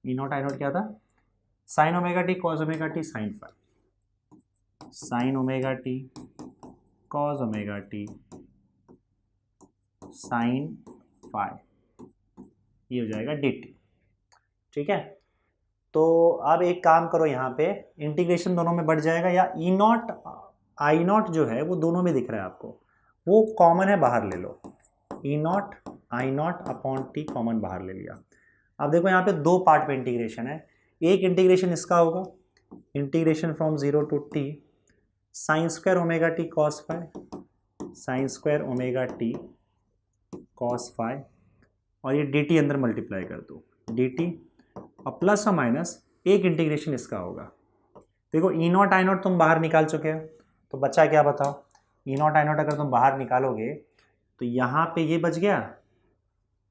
E not I naught क्या था, sine omega T cos omega T sine phi, sine omega T cos omega T sine phi, ये हो जाएगा D t. ठीक है, तो अब एक काम करो, यहाँ पे इंटीग्रेशन दोनों में बढ़ जाएगा, या ई नॉट आई नॉट जो है वो दोनों में दिख रहा है आपको, वो कॉमन है, बाहर ले लो, E not I not upon T common बाहर ले लिया। अब देखो यहाँ पे दो पार्ट में इंटीग्रेशन है, एक इंटीग्रेशन इसका होगा, integration from zero to T sine square omega T cos phi, sine square omega T cos phi, और ये डी टी अंदर मल्टीप्लाई कर दो, डी टी, और प्लस और माइनस एक इंटीग्रेशन इसका होगा। देखो ई नॉट आई नॉट तुम बाहर निकाल चुके हो, तो बचा क्या बताओ, ई नॉट आई नॉट अगर तुम बाहर निकालोगे तो यहाँ पे ये बच गया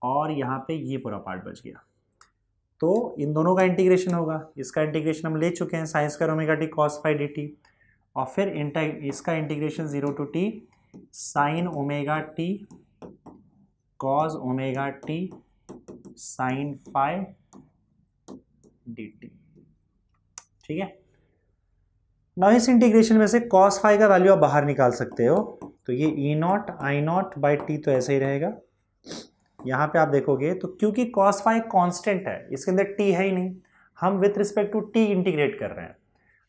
और यहाँ पे ये पूरा पार्ट बच गया, तो इन दोनों का इंटीग्रेशन होगा, इसका इंटीग्रेशन हम ले चुके हैं sine square omega T cos phi d t, और फिर इसका integration zero to T sine omega T cos omega T sine phi d t. ठीक है, ना इस इंटीग्रेशन में से कॉस फाई का वैल्यू आप बाहर निकाल सकते हो, तो ये E not I naught by T तो ऐसे ही रहेगा। यहाँ पे आप देखोगे तो क्योंकि कॉस फाई कांस्टेंट है, इसके अंदर टी है ही नहीं, हम with respect to t integrate कर रहे हैं,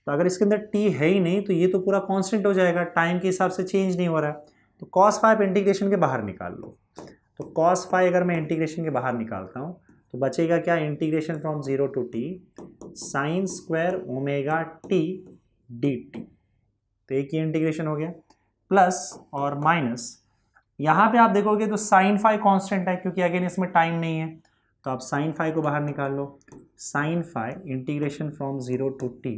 तो अगर इसके अंदर टी है ही नहीं तो ये तो पूरा कांस्टेंट हो जाएगा, टाइम के हिसाब से चेंज नहीं हो रहा है, तो कॉस फाई इंटीग्रेशन के बाहर निकाल लो। तो कॉस फाई अगर मैं इंटीग्रेशन के बाहर निकालता हूँ तो बचेगा क्या, integration from zero to T sine square omega T D t, तो एक ही इंटीग्रेशन हो गया, प्लस और माइनस, यहाँ पे आप देखोगे तो साइन फाई कांस्टेंट है क्योंकि अगेन इसमें टाइम नहीं है, तो आप साइन फाई को बाहर निकाल लो, sine phi integration from zero to T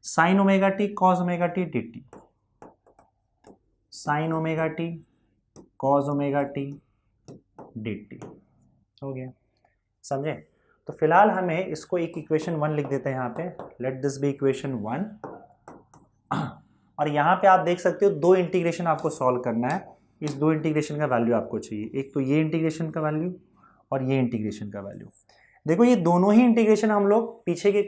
sine omega T cos omega T D T, sine omega T cos omega T D T, हो गया, समझे। तो फिलहाल हमें इसको एक इक्वेशन वन लिख देते हैं यहाँ पे, let this be equation one, और यहाँ पे आप देख सकते हो दो इंटीग्रेशन आपको सॉल्व करना है, इस दो इंटीग्रेशन का वैल्यू आपको चाहिए, एक तो ये इंटीग्रेशन का वैल्यू और ये इंटीग्रेशन का वैल्यू। देखो ये दोनों ही इंटीग्रेशन हम लोग पीछे के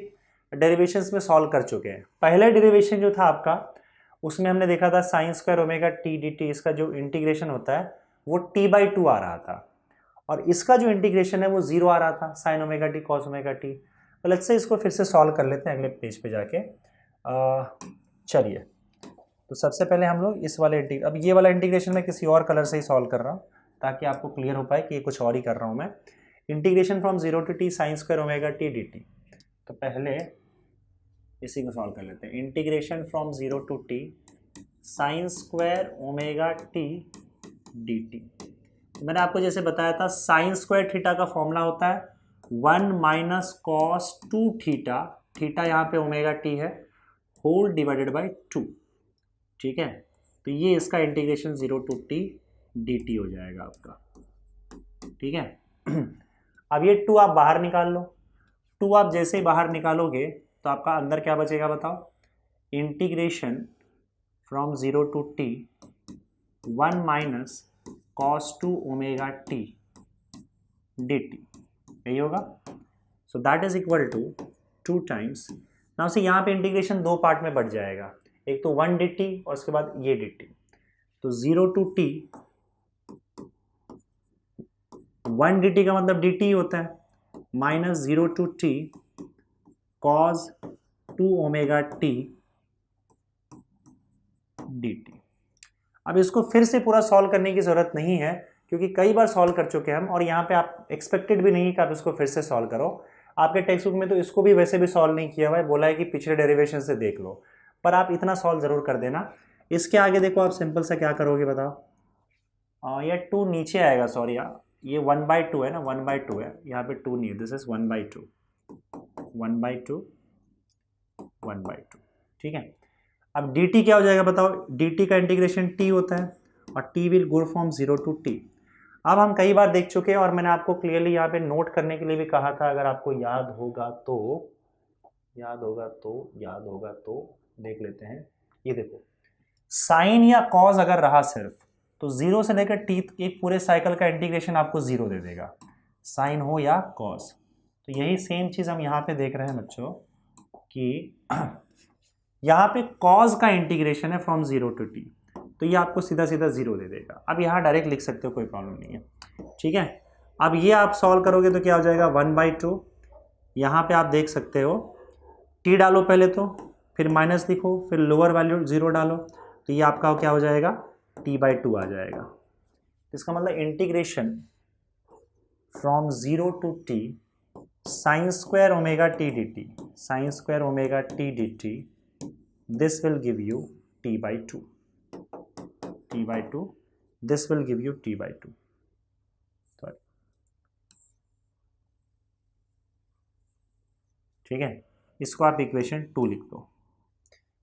डेरिवेशंस में सॉल्व कर चुके हैं। पहला डेरिवेशन जो था आपका उसमें हमने देखा था sine square omega T D T, इसका जो इंटीग्रेशन होता है वो टी बाई टू आ रहा था, और इसका जो इंटीग्रेशन है वो जीरो आ रहा था, sine omega T cos omega T. तो लेट्स से इसको फिर से सॉल्व कर लेते हैं अगले पेज पे जाके। चलिए, तो सबसे पहले हम लोग इस वाले अब ये वाला इंटीग्रेशन मैं किसी और कलर से ही सॉल्व कर रहा हूँ ताकि आपको क्लियर हो पाए कि ये कुछ और ही कर रहा हूँ मैं। Integration from zero to T sine square omega T D t, तो पहले इसी को सॉल्व कर लेते हैं। Integration from zero to T sine square omega T D t, मैंने आपको जैसे बताया था साइन स्क्वायर थीटा का फॉर्मूला होता है one minus cos two theta, theta यहाँ पे ओमेगा टी है, होल डिवाइडेड बाई टू। ठीक है, तो ये इसका integration zero to T D T हो जाएगा आपका। ठीक है, अब ये टू आप बाहर निकाल लो, टू आप जैसे ही बाहर निकालोगे तो आपका अंदर क्या बचेगा बताओ, integration from zero to t one minus cos two omega T D t, यही होगा। So that is equal to two times, now से यहाँ पे इंटीग्रेशन दो पार्ट में बढ़ जाएगा, एक तो वन डी टी और उसके बाद ये डी टी, तो zero to t, one d t का मतलब डी टी होता है, minus zero to t cos two omega T D T. अब इसको फिर से पूरा सॉल्व करने की ज़रूरत नहीं है क्योंकि कई बार सॉल्व कर चुके हैं हम, और यहाँ पे आप एक्सपेक्टेड भी नहीं है कि आप इसको फिर से सॉल्व करो। आपके टेक्स्ट बुक में तो इसको भी वैसे भी सॉल्व नहीं किया हुआ है, बोला है कि पिछले डेरिवेशन से देख लो, पर आप इतना सॉल्व ज़रूर कर देना। इसके आगे देखो आप सिंपल सा क्या करोगे बताओ, ये टू नीचे आएगा, सॉरी यार ये वन बाई टू है ना, वन बाई टू है, यहाँ पे टू नहीं है, this is one by two, one by two, one by two. ठीक है, अब dt क्या हो जाएगा बताओ, dt का इंटीग्रेशन t होता है और t will go from zero to t। अब हम कई बार देख चुके हैं और मैंने आपको क्लियरली यहाँ पे नोट करने के लिए भी कहा था, अगर आपको याद होगा तो देख लेते हैं। ये देखो साइन या कॉज अगर रहा सिर्फ तो 0 से लेकर टी एक पूरे साइकिल का इंटीग्रेशन आपको 0 दे देगा, साइन हो या कॉज। तो यही सेम चीज़ हम यहाँ पे देख रहे हैं बच्चों कि यहाँ पे कॉज का इंटीग्रेशन है फ्रॉम 0 टू टी, तो ये आपको सीधा सीधा 0 दे देगा। अब यहाँ डायरेक्ट लिख सकते हो, कोई प्रॉब्लम नहीं है, ठीक है। अब ये आप सॉल्व करोगे तो क्या हो जाएगा 1/2। यहाँ पे आप देख सकते हो टी डालो पहले तो, फिर माइनस लिखो, फिर लोअर वैल्यू 0 डालो, तो ये आपका क्या हो जाएगा t/2 आ जाएगा। इसका मतलब integration from 0 to T sine square omega T D T, sine square omega T D t, this will give you t/2, t/2, this will give you t/2। ठीक है, इसको आप इक्वेशन 2 लिख दो।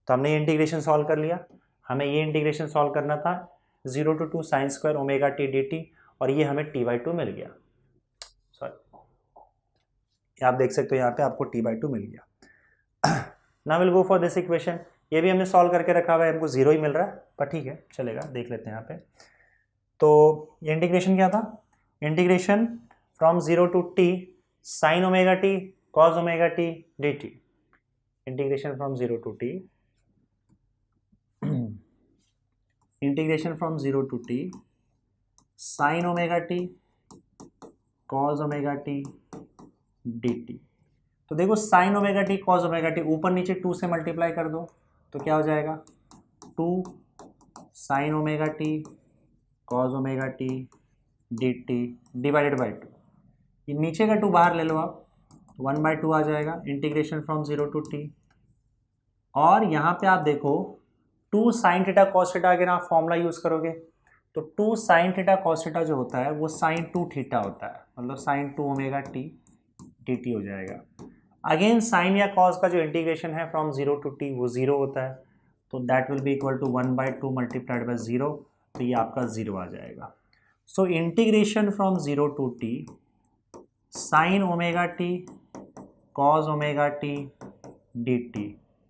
तो हमने ये इंटीग्रेशन सॉल्व कर लिया, हमें ये इंटीग्रेशन सॉल्व करना था 0 to 2 sign square omega T D t, और ये हमें t/2 मिल गया। सॉरी, आप देख सकते हो यहाँ पे आपको t/2 मिल गया। Now will go for this equation. ये भी हमने सॉल्व करके रखा हुआ है, हमको 0 ही मिल रहा है, पर ठीक है चलेगा, देख लेते हैं यहाँ पे। तो ये इंटीग्रेशन क्या था, integration from 0 to T sine omega T cos omega T D t, integration from 0 to t, integration from 0 to T sine omega T cos omega T D t. तो देखो sine omega T cos omega t ऊपर नीचे 2 से multiply कर दो तो क्या हो जाएगा 2 sign omega T cos omega T D T divided by 2। ये नीचे का 2 बाहर ले लो आप, 1/2 आ जाएगा, इंटीग्रेशन फ्रॉम 0 टू टी। और यहाँ पे आप देखो 2 साइन थीटा कॉस थीटा अगर आप फॉर्मूला यूज़ करोगे तो 2 साइन थीटा कॉस थीटा जो होता है वो साइन 2 थीटा होता है, मतलब sine 2 omega T D T हो जाएगा। अगेन साइन या कॉस का जो इंटीग्रेशन है फ्रॉम 0 टू टी वो 0 होता है, तो that will be equal to 1/2 multiplied by 0, तो ये आपका 0 आ जाएगा। So integration from 0 to T sine omega T cos omega T D t,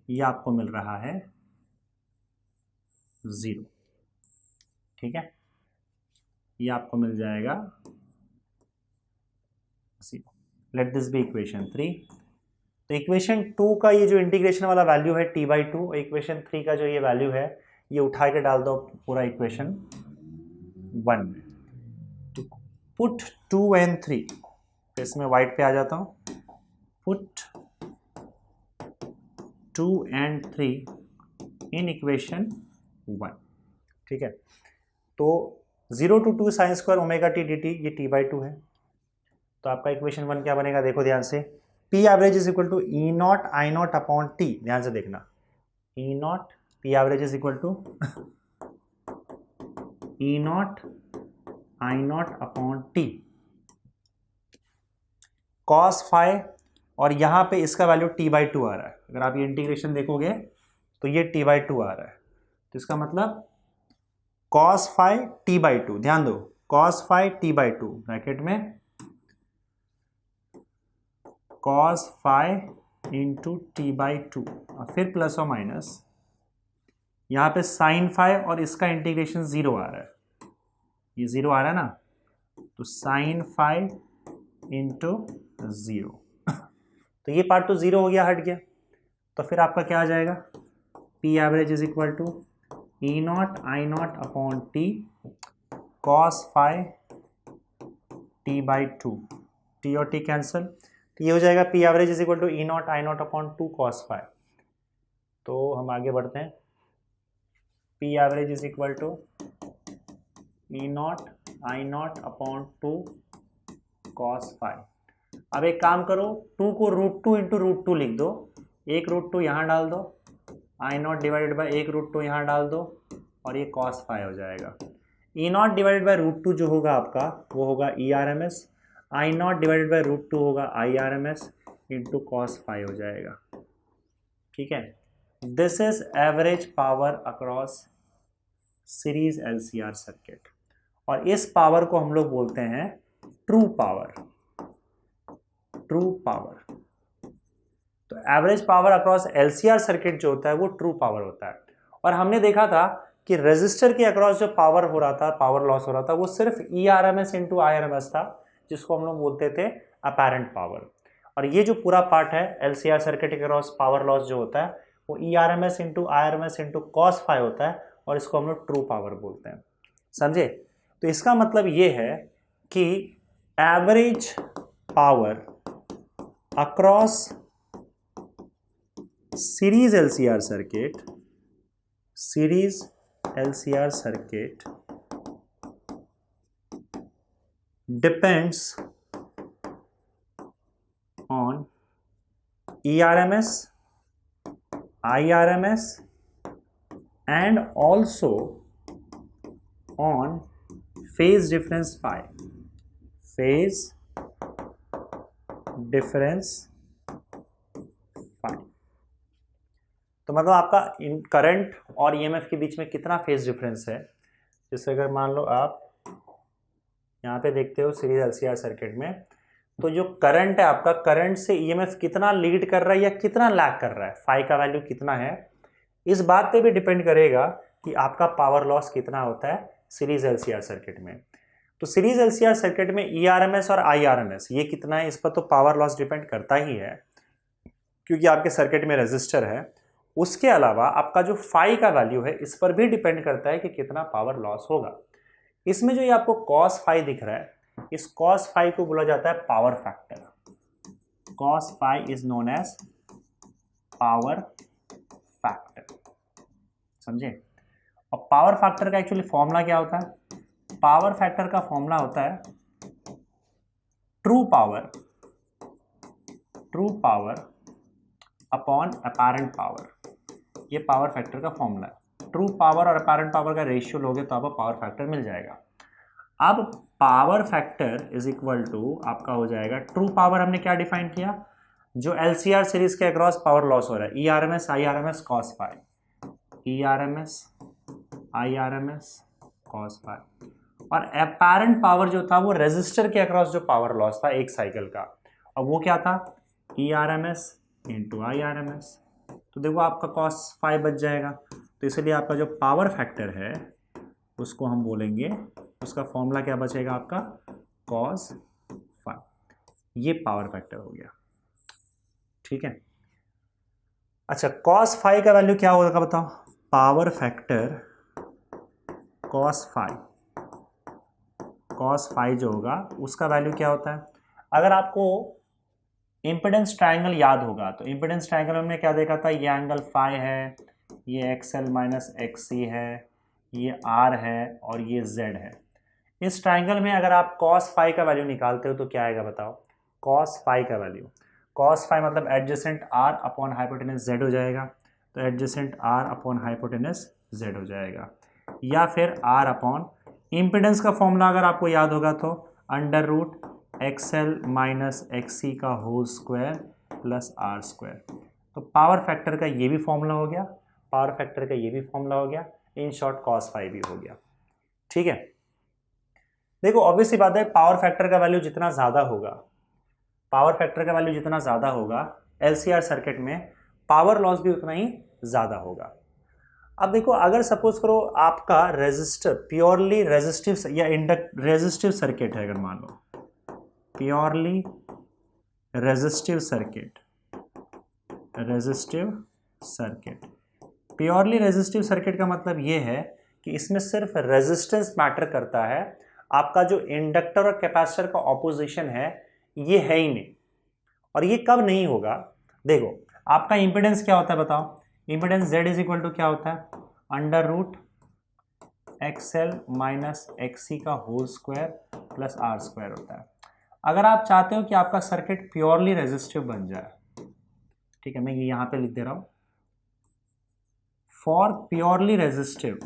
ये आपको मिल रहा है 0। ठीक है, ये आपको मिल जाएगा 0। Let this be equation 3। तो इक्वेशन 2 का ये जो इंटीग्रेशन वाला वैल्यू है t/2, इक्वेशन 3 का जो ये वैल्यू है ये उठा के डाल दो पूरा इक्वेशन 1 में। तो पुट 2 and 3, इसमें वाइट पे आ जाता हूँ, पुट 2 and 3 इन इक्वेशन 1। ठीक है, तो 0 to 2 sign square omega T D t ये t/2 है, तो आपका इक्वेशन 1 क्या बनेगा देखो ध्यान से, P average is equal to E not I not upon T, ध्यान से देखना, E naught P average is equal to E not I not upon T cos phi, और यहाँ पे इसका वैल्यू t/2 आ रहा है। अगर आप ये इंटीग्रेशन देखोगे तो ये t/2 आ रहा है, तो इसका मतलब कॉस फाई t/2, ध्यान दो कॉस फाई t/2 ब्रैकेट में कॉस फाई इंटू t/2 और फिर प्लस और माइनस, यहाँ पे साइन फाई और इसका इंटीग्रेशन 0 आ रहा है, ये 0 आ रहा है ना, तो साइन फाई इंटू 0, तो ये पार्ट तो 0 हो गया, हट गया, तो फिर आपका क्या आ जाएगा P average is equal to E not I not upon T cos phi t/2, t और टी कैंसिल, तो ये हो जाएगा P average is equal to E not I not upon 2 cos phi. तो हम आगे बढ़ते हैं, P average is equal to E not I not upon 2 cos phi. अब एक काम करो 2 को √2 इंटू √2 लिख दो, एक √2 यहाँ डाल दो, आई नॉट डिवाइडेड बाई एक √2 यहाँ डाल दो, और ये कॉस फाई हो जाएगा। ई नॉट डिवाइडेड बाई √2 जो होगा आपका वो होगा E R M S, I naught divided by √2 होगा I R M S into cos phi हो जाएगा। ठीक है, this is average power across series LCR circuit, और इस पावर को हम लोग बोलते हैं ट्रू पावर, ट्रू पावर। तो average power across LCR circuit जो होता है वो ट्रू पावर होता है। और हमने देखा था कि रेजिस्टर के अक्रॉस जो पावर हो रहा था, पावर लॉस हो रहा था, वो सिर्फ ERMS इंटू IRMS था, जिसको हम लोग बोलते थे अपैरेंट पावर। और ये जो पूरा पार्ट है LCR सर्किट के अक्रॉस पावर लॉस जो होता है वो ERMS into IRMS into cos phi होता है, और इसको हम लोग ट्रू पावर बोलते हैं। समझे? तो इसका मतलब ये है कि average power across series LCR circuit depends on ERMS, IRMS and also on phase difference phi. Phase difference phi. तो मतलब आपका करंट और EMF के बीच में कितना फेज डिफरेंस है। जैसे अगर मान लो आप यहाँ पे देखते हो सीरीज LCR सर्किट में, तो जो करंट है आपका, करंट से EMF कितना लीड कर रहा है या कितना लैग कर रहा है, फाई का वैल्यू कितना है, इस बात पे भी डिपेंड करेगा कि आपका पावर लॉस कितना होता है सीरीज LCR सर्किट में। तो सीरीज LCR सर्किट में ERMS और IRMS ये कितना है, इस पर तो पावर लॉस डिपेंड करता ही है, क्योंकि आपके सर्किट में रेजिस्टर है। उसके अलावा आपका जो फाई का वैल्यू है इस पर भी डिपेंड करता है कि कितना पावर लॉस होगा। इसमें जो ये आपको cos फाई दिख रहा है, इस cos फाई को बोला जाता है power factor. cos phi is known as power factor. समझे? और पावर फैक्टर का एक्चुअली फॉर्मूला क्या होता है? पावर फैक्टर का फॉर्मूला होता है true power upon apparent power. ये पावर फैक्टर का फॉर्मूला है। ट्रू पावर और अपैरेंट पावर का रेशियो लोगे तो आपको पावर फैक्टर मिल जाएगा। अब power factor is equal to आपका हो जाएगा, ट्रू पावर हमने क्या डिफाइन किया, जो LCR सीरीज के अक्रॉस पावर लॉस हो रहा है, ERMS IRMS cos phi, ERMS IRMS cos phi. और अपैरेंट पावर जो था वो रेजिस्टर के अक्रॉस जो पावर लॉस था एक साइकिल का, अब वो क्या था, ERMS इंटू IRMS। तो देखो आपका cos फाई बच जाएगा। तो इसलिए आपका जो पावर फैक्टर है उसको हम बोलेंगे, उसका फॉर्मूला क्या बचेगा आपका, cos फाई। ये पावर फैक्टर हो गया। ठीक है। अच्छा, cos फाई का वैल्यू क्या होगा बताओ? पावर फैक्टर cos फाई जो होगा उसका वैल्यू क्या होता है? अगर आपको इम्पिडेंस ट्रायंगल याद होगा तो इम्पिडेंस ट्रायंगल में हमने क्या देखा था, ये एंगल फाई है, ये XL माइनस XC है, ये R है और ये Z है। इस ट्रायंगल में अगर आप cos फाई का वैल्यू निकालते हो तो क्या आएगा बताओ? cos फाई का वैल्यू, cos फाई मतलब adjacent R upon hypotenuse Z हो जाएगा, तो adjacent R upon hypotenuse Z हो जाएगा, या फिर R अपॉन इम्पिडेंस का फॉर्मूला अगर आपको याद होगा तो under root XL minus XC का whole square plus R square. तो पावर फैक्टर का ये भी फॉर्मूला हो गया, पावर फैक्टर का ये भी फॉर्मूला हो गया, इन शॉर्ट cos फाई भी हो गया। ठीक है। देखो ऑब्वियसली बात है, पावर फैक्टर का वैल्यू जितना ज़्यादा होगा, पावर फैक्टर का वैल्यू जितना ज़्यादा होगा LCR सर्किट में पावर लॉस भी उतना ही ज़्यादा होगा। अब देखो अगर सपोज करो आपका रेजिस्टर प्योरली रेजिस्टिव या रेजिस्टिव सर्किट है, अगर मान लो purely resistive circuit, purely resistive circuit का मतलब ये है कि इसमें सिर्फ रेजिस्टेंस मैटर करता है, आपका जो इंडक्टर और कैपेसिटर का ऑपोजिशन है ये है ही नहीं। और ये कब नहीं होगा? देखो आपका इंपेडेंस क्या होता है बताओ? Impedance Z is equal to क्या होता है, under root XL minus XC का whole square plus R square होता है। अगर आप चाहते हो कि आपका सर्किट प्योरली रेजिस्टिव बन जाए, ठीक है, मैं ये यहाँ पे लिख दे रहा हूँ, फॉर प्योरली रेजिस्टिव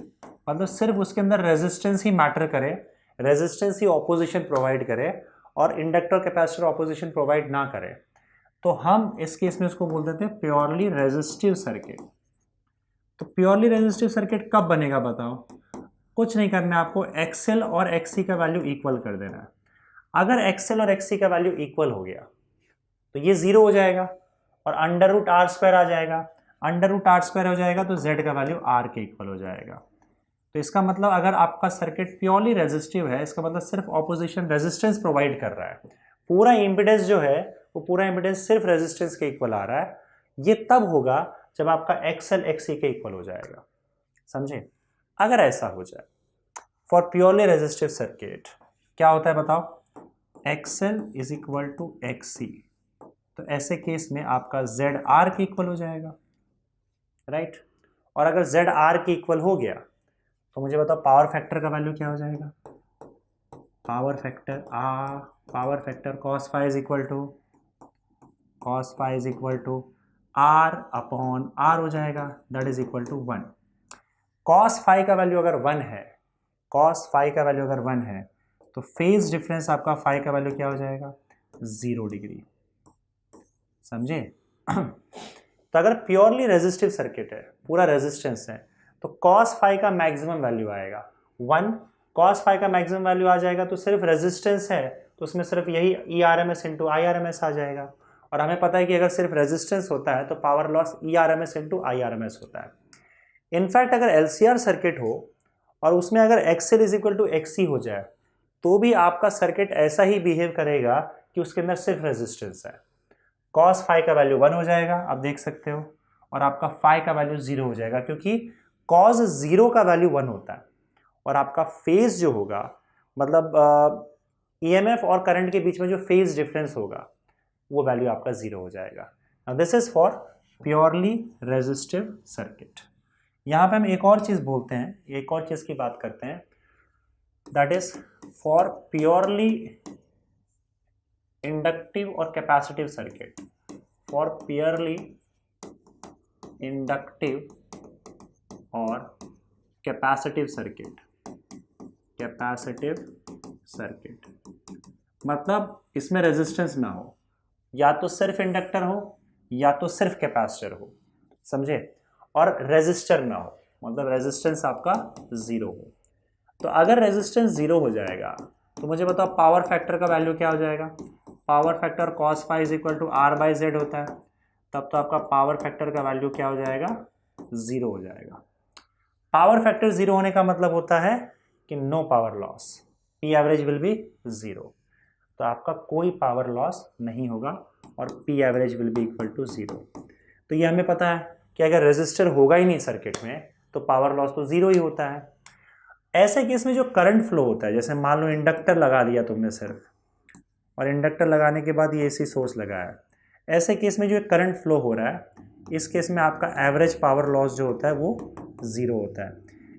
मतलब सिर्फ उसके अंदर रेजिस्टेंस ही मैटर करे, रेजिस्टेंस ही ऑपोजिशन प्रोवाइड करे और इंडक्टर कैपेसिटर ऑपोजिशन प्रोवाइड ना करे, तो हम इस केस में इसको बोल देते हैं प्योरली रेजिस्टिव सर्किट। तो प्योरली रेजिस्टिव सर्किट कब बनेगा बताओ? कुछ नहीं करना है आपको, XL और XC का वैल्यू इक्वल कर देना है। अगर XL और XC का वैल्यू इक्वल हो गया तो ये जीरो हो जाएगा, और अंडर रूट आर स्क्वायर आ जाएगा, अंडर रूट आर स्क्वायर हो जाएगा तो जेड का वैल्यू आर के इक्वल हो जाएगा। तो इसका मतलब अगर आपका सर्किट प्योरली रेजिस्टिव है, इसका मतलब सिर्फ ऑपोजिशन रेजिस्टेंस प्रोवाइड कर रहा है, पूरा इम्पिडेंस जो है वो पूरा इम्पिडेंस सिर्फ रेजिस्टेंस के इक्वल आ रहा है, ये तब होगा जब आपका एक्सएल एक्सी के इक्वल हो जाएगा। समझे? अगर ऐसा हो जाए फॉर प्योरली रेजिस्टिव सर्किट क्या होता है बताओ, XL is equal to XC, तो ऐसे केस में आपका जेड आर के इक्वल हो जाएगा, राइट। और अगर जेड आर के इक्वल हो गया तो मुझे बताओ पावर फैक्टर का वैल्यू क्या हो जाएगा, power factor cos phi is equal to R upon R हो जाएगा, that is equal to 1। Cos phi का वैल्यू अगर 1 है, कॉस फाई का वैल्यू अगर 1 है तो फेज डिफरेंस आपका फाई का वैल्यू क्या हो जाएगा, 0 डिग्री। समझे? तो अगर प्योरली रेजिस्टिव सर्किट है, पूरा रेजिस्टेंस है, तो कॉस फाई का मैक्सिमम वैल्यू आएगा 1। कॉस फाई का मैक्सिमम वैल्यू आ जाएगा तो सिर्फ रेजिस्टेंस है तो उसमें सिर्फ यही E R M S into I R M S आ जाएगा। और हमें पता है कि अगर सिर्फ रेजिस्टेंस होता है तो power loss E R M S into I R M S होता है। इनफैक्ट अगर एल सी आर सर्किट हो और उसमें अगर XL is equal to XC हो जाए तो भी आपका सर्किट ऐसा ही बिहेव करेगा कि उसके अंदर सिर्फ रेजिस्टेंस है। कॉस फाई का वैल्यू 1 हो जाएगा, आप देख सकते हो, और आपका फाई का वैल्यू 0 हो जाएगा, क्योंकि कॉस 0 का वैल्यू 1 होता है और आपका फेज जो होगा, मतलब ईएमएफ और करंट के बीच में जो फेज डिफरेंस होगा वो वैल्यू आपका 0 हो जाएगा। Now this is for purely resistive circuit. यहाँ पे हम एक और चीज़ बोलते हैं, एक और चीज़ की बात करते हैं, that is for purely inductive और capacitive circuit. For purely inductive और कैपेसिटिव सर्किट, मतलब इसमें रेजिस्टेंस ना हो, या तो सिर्फ इंडक्टर हो या तो सिर्फ कैपेसिटर हो, समझे, और रेजिस्टर ना हो, मतलब रेजिस्टेंस आपका 0 हो। तो अगर रेजिस्टेंस 0 हो जाएगा तो मुझे बताओ पावर फैक्टर का वैल्यू क्या हो जाएगा, power factor cos phi is equal to R by Z होता है, तब तो आपका पावर फैक्टर का वैल्यू क्या हो जाएगा, 0 हो जाएगा। पावर फैक्टर 0 होने का मतलब होता है कि no power loss, P average will be 0, तो आपका कोई पावर लॉस नहीं होगा और P average will be equal to 0। तो ये हमें पता है कि अगर रेजिस्टर होगा ही नहीं सर्किट में तो पावर लॉस तो 0 ही होता है। ऐसे केस में जो करंट फ्लो होता है, जैसे मान लो इंडक्टर लगा दिया तुमने सिर्फ, और इंडक्टर लगाने के बाद ये एसी सोर्स लगाया, ऐसे केस में जो करंट फ्लो हो रहा है, इस केस में आपका एवरेज पावर लॉस जो होता है वो 0 होता है।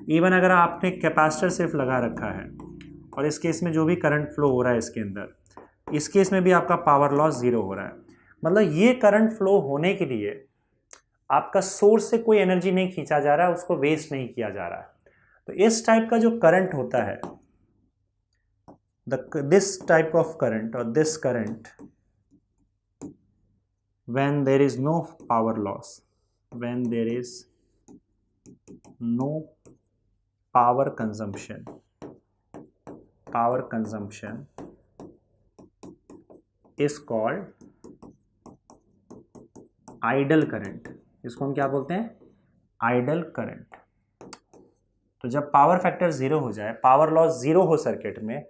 इवन अगर आपने कैपेसिटर सिर्फ लगा रखा है और इस केस में जो भी करंट फ्लो हो रहा है इसके अंदर, इस केस में भी आपका पावर लॉस 0 हो रहा है। मतलब ये करंट फ्लो होने के लिए आपका सोर्स से कोई एनर्जी नहीं खींचा जा रहा है, उसको वेस्ट नहीं किया जा रहा है। तो इस टाइप का जो करंट होता है, this type of current or this current, when there is no power loss, when there is no power consumption is called idle current। इसको हम क्या बोलते हैं, आइडल करंट। तो जब पावर फैक्टर 0 हो जाए, पावर लॉस 0 हो सर्किट में,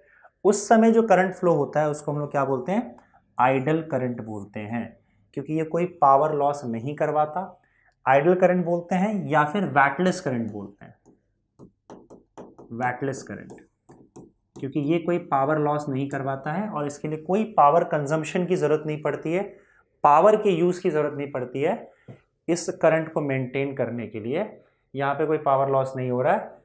उस समय जो करंट फ्लो होता है उसको हम लोग क्या बोलते हैं, आइडल करंट बोलते हैं, क्योंकि ये कोई पावर लॉस नहीं करवाता। आइडल करंट बोलते हैं या फिर वैटलेस करंट बोलते हैं, वैटलेस करंट, क्योंकि ये कोई पावर लॉस नहीं करवाता है और इसके लिए कोई पावर कंजम्पशन की जरूरत नहीं पड़ती है, पावर के यूज की जरूरत नहीं पड़ती है इस करंट को मेंटेन करने के लिए। यहाँ पे कोई पावर लॉस नहीं हो रहा है।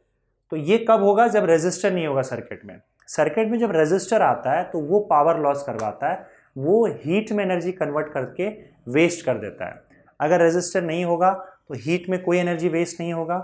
तो ये कब होगा, जब रेजिस्टर नहीं होगा सर्किट में। सर्किट में जब रेजिस्टर आता है तो वो पावर लॉस करवाता है, वो हीट में एनर्जी कन्वर्ट करके वेस्ट कर देता है। अगर रेजिस्टर नहीं होगा तो हीट में कोई एनर्जी वेस्ट नहीं होगा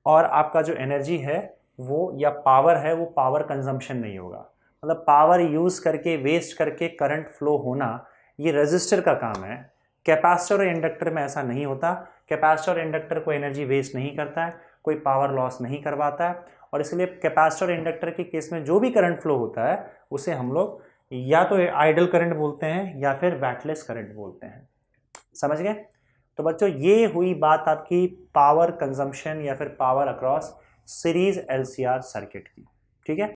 और आपका जो एनर्जी है वो, या पावर है, वो पावर कंजम्पशन नहीं होगा। मतलब पावर यूज़ करके वेस्ट करके करंट फ्लो होना ये रेजिस्टर का काम है। कैपेसिटर और इंडक्टर में ऐसा नहीं होता। कैपेसिटर और इंडक्टर कोई एनर्जी वेस्ट नहीं करता है, कोई पावर लॉस नहीं करवाता है, और इसलिए कैपेसिटर और इंडक्टर के केस में जो भी करंट फ्लो होता है उसे हम लोग या तो आइडल करंट बोलते हैं या फिर वैटलेस करंट बोलते हैं। समझ गए? तो बच्चों ये हुई बात आपकी पावर कंजम्पशन या फिर power across series LCR circuit की, ठीक है।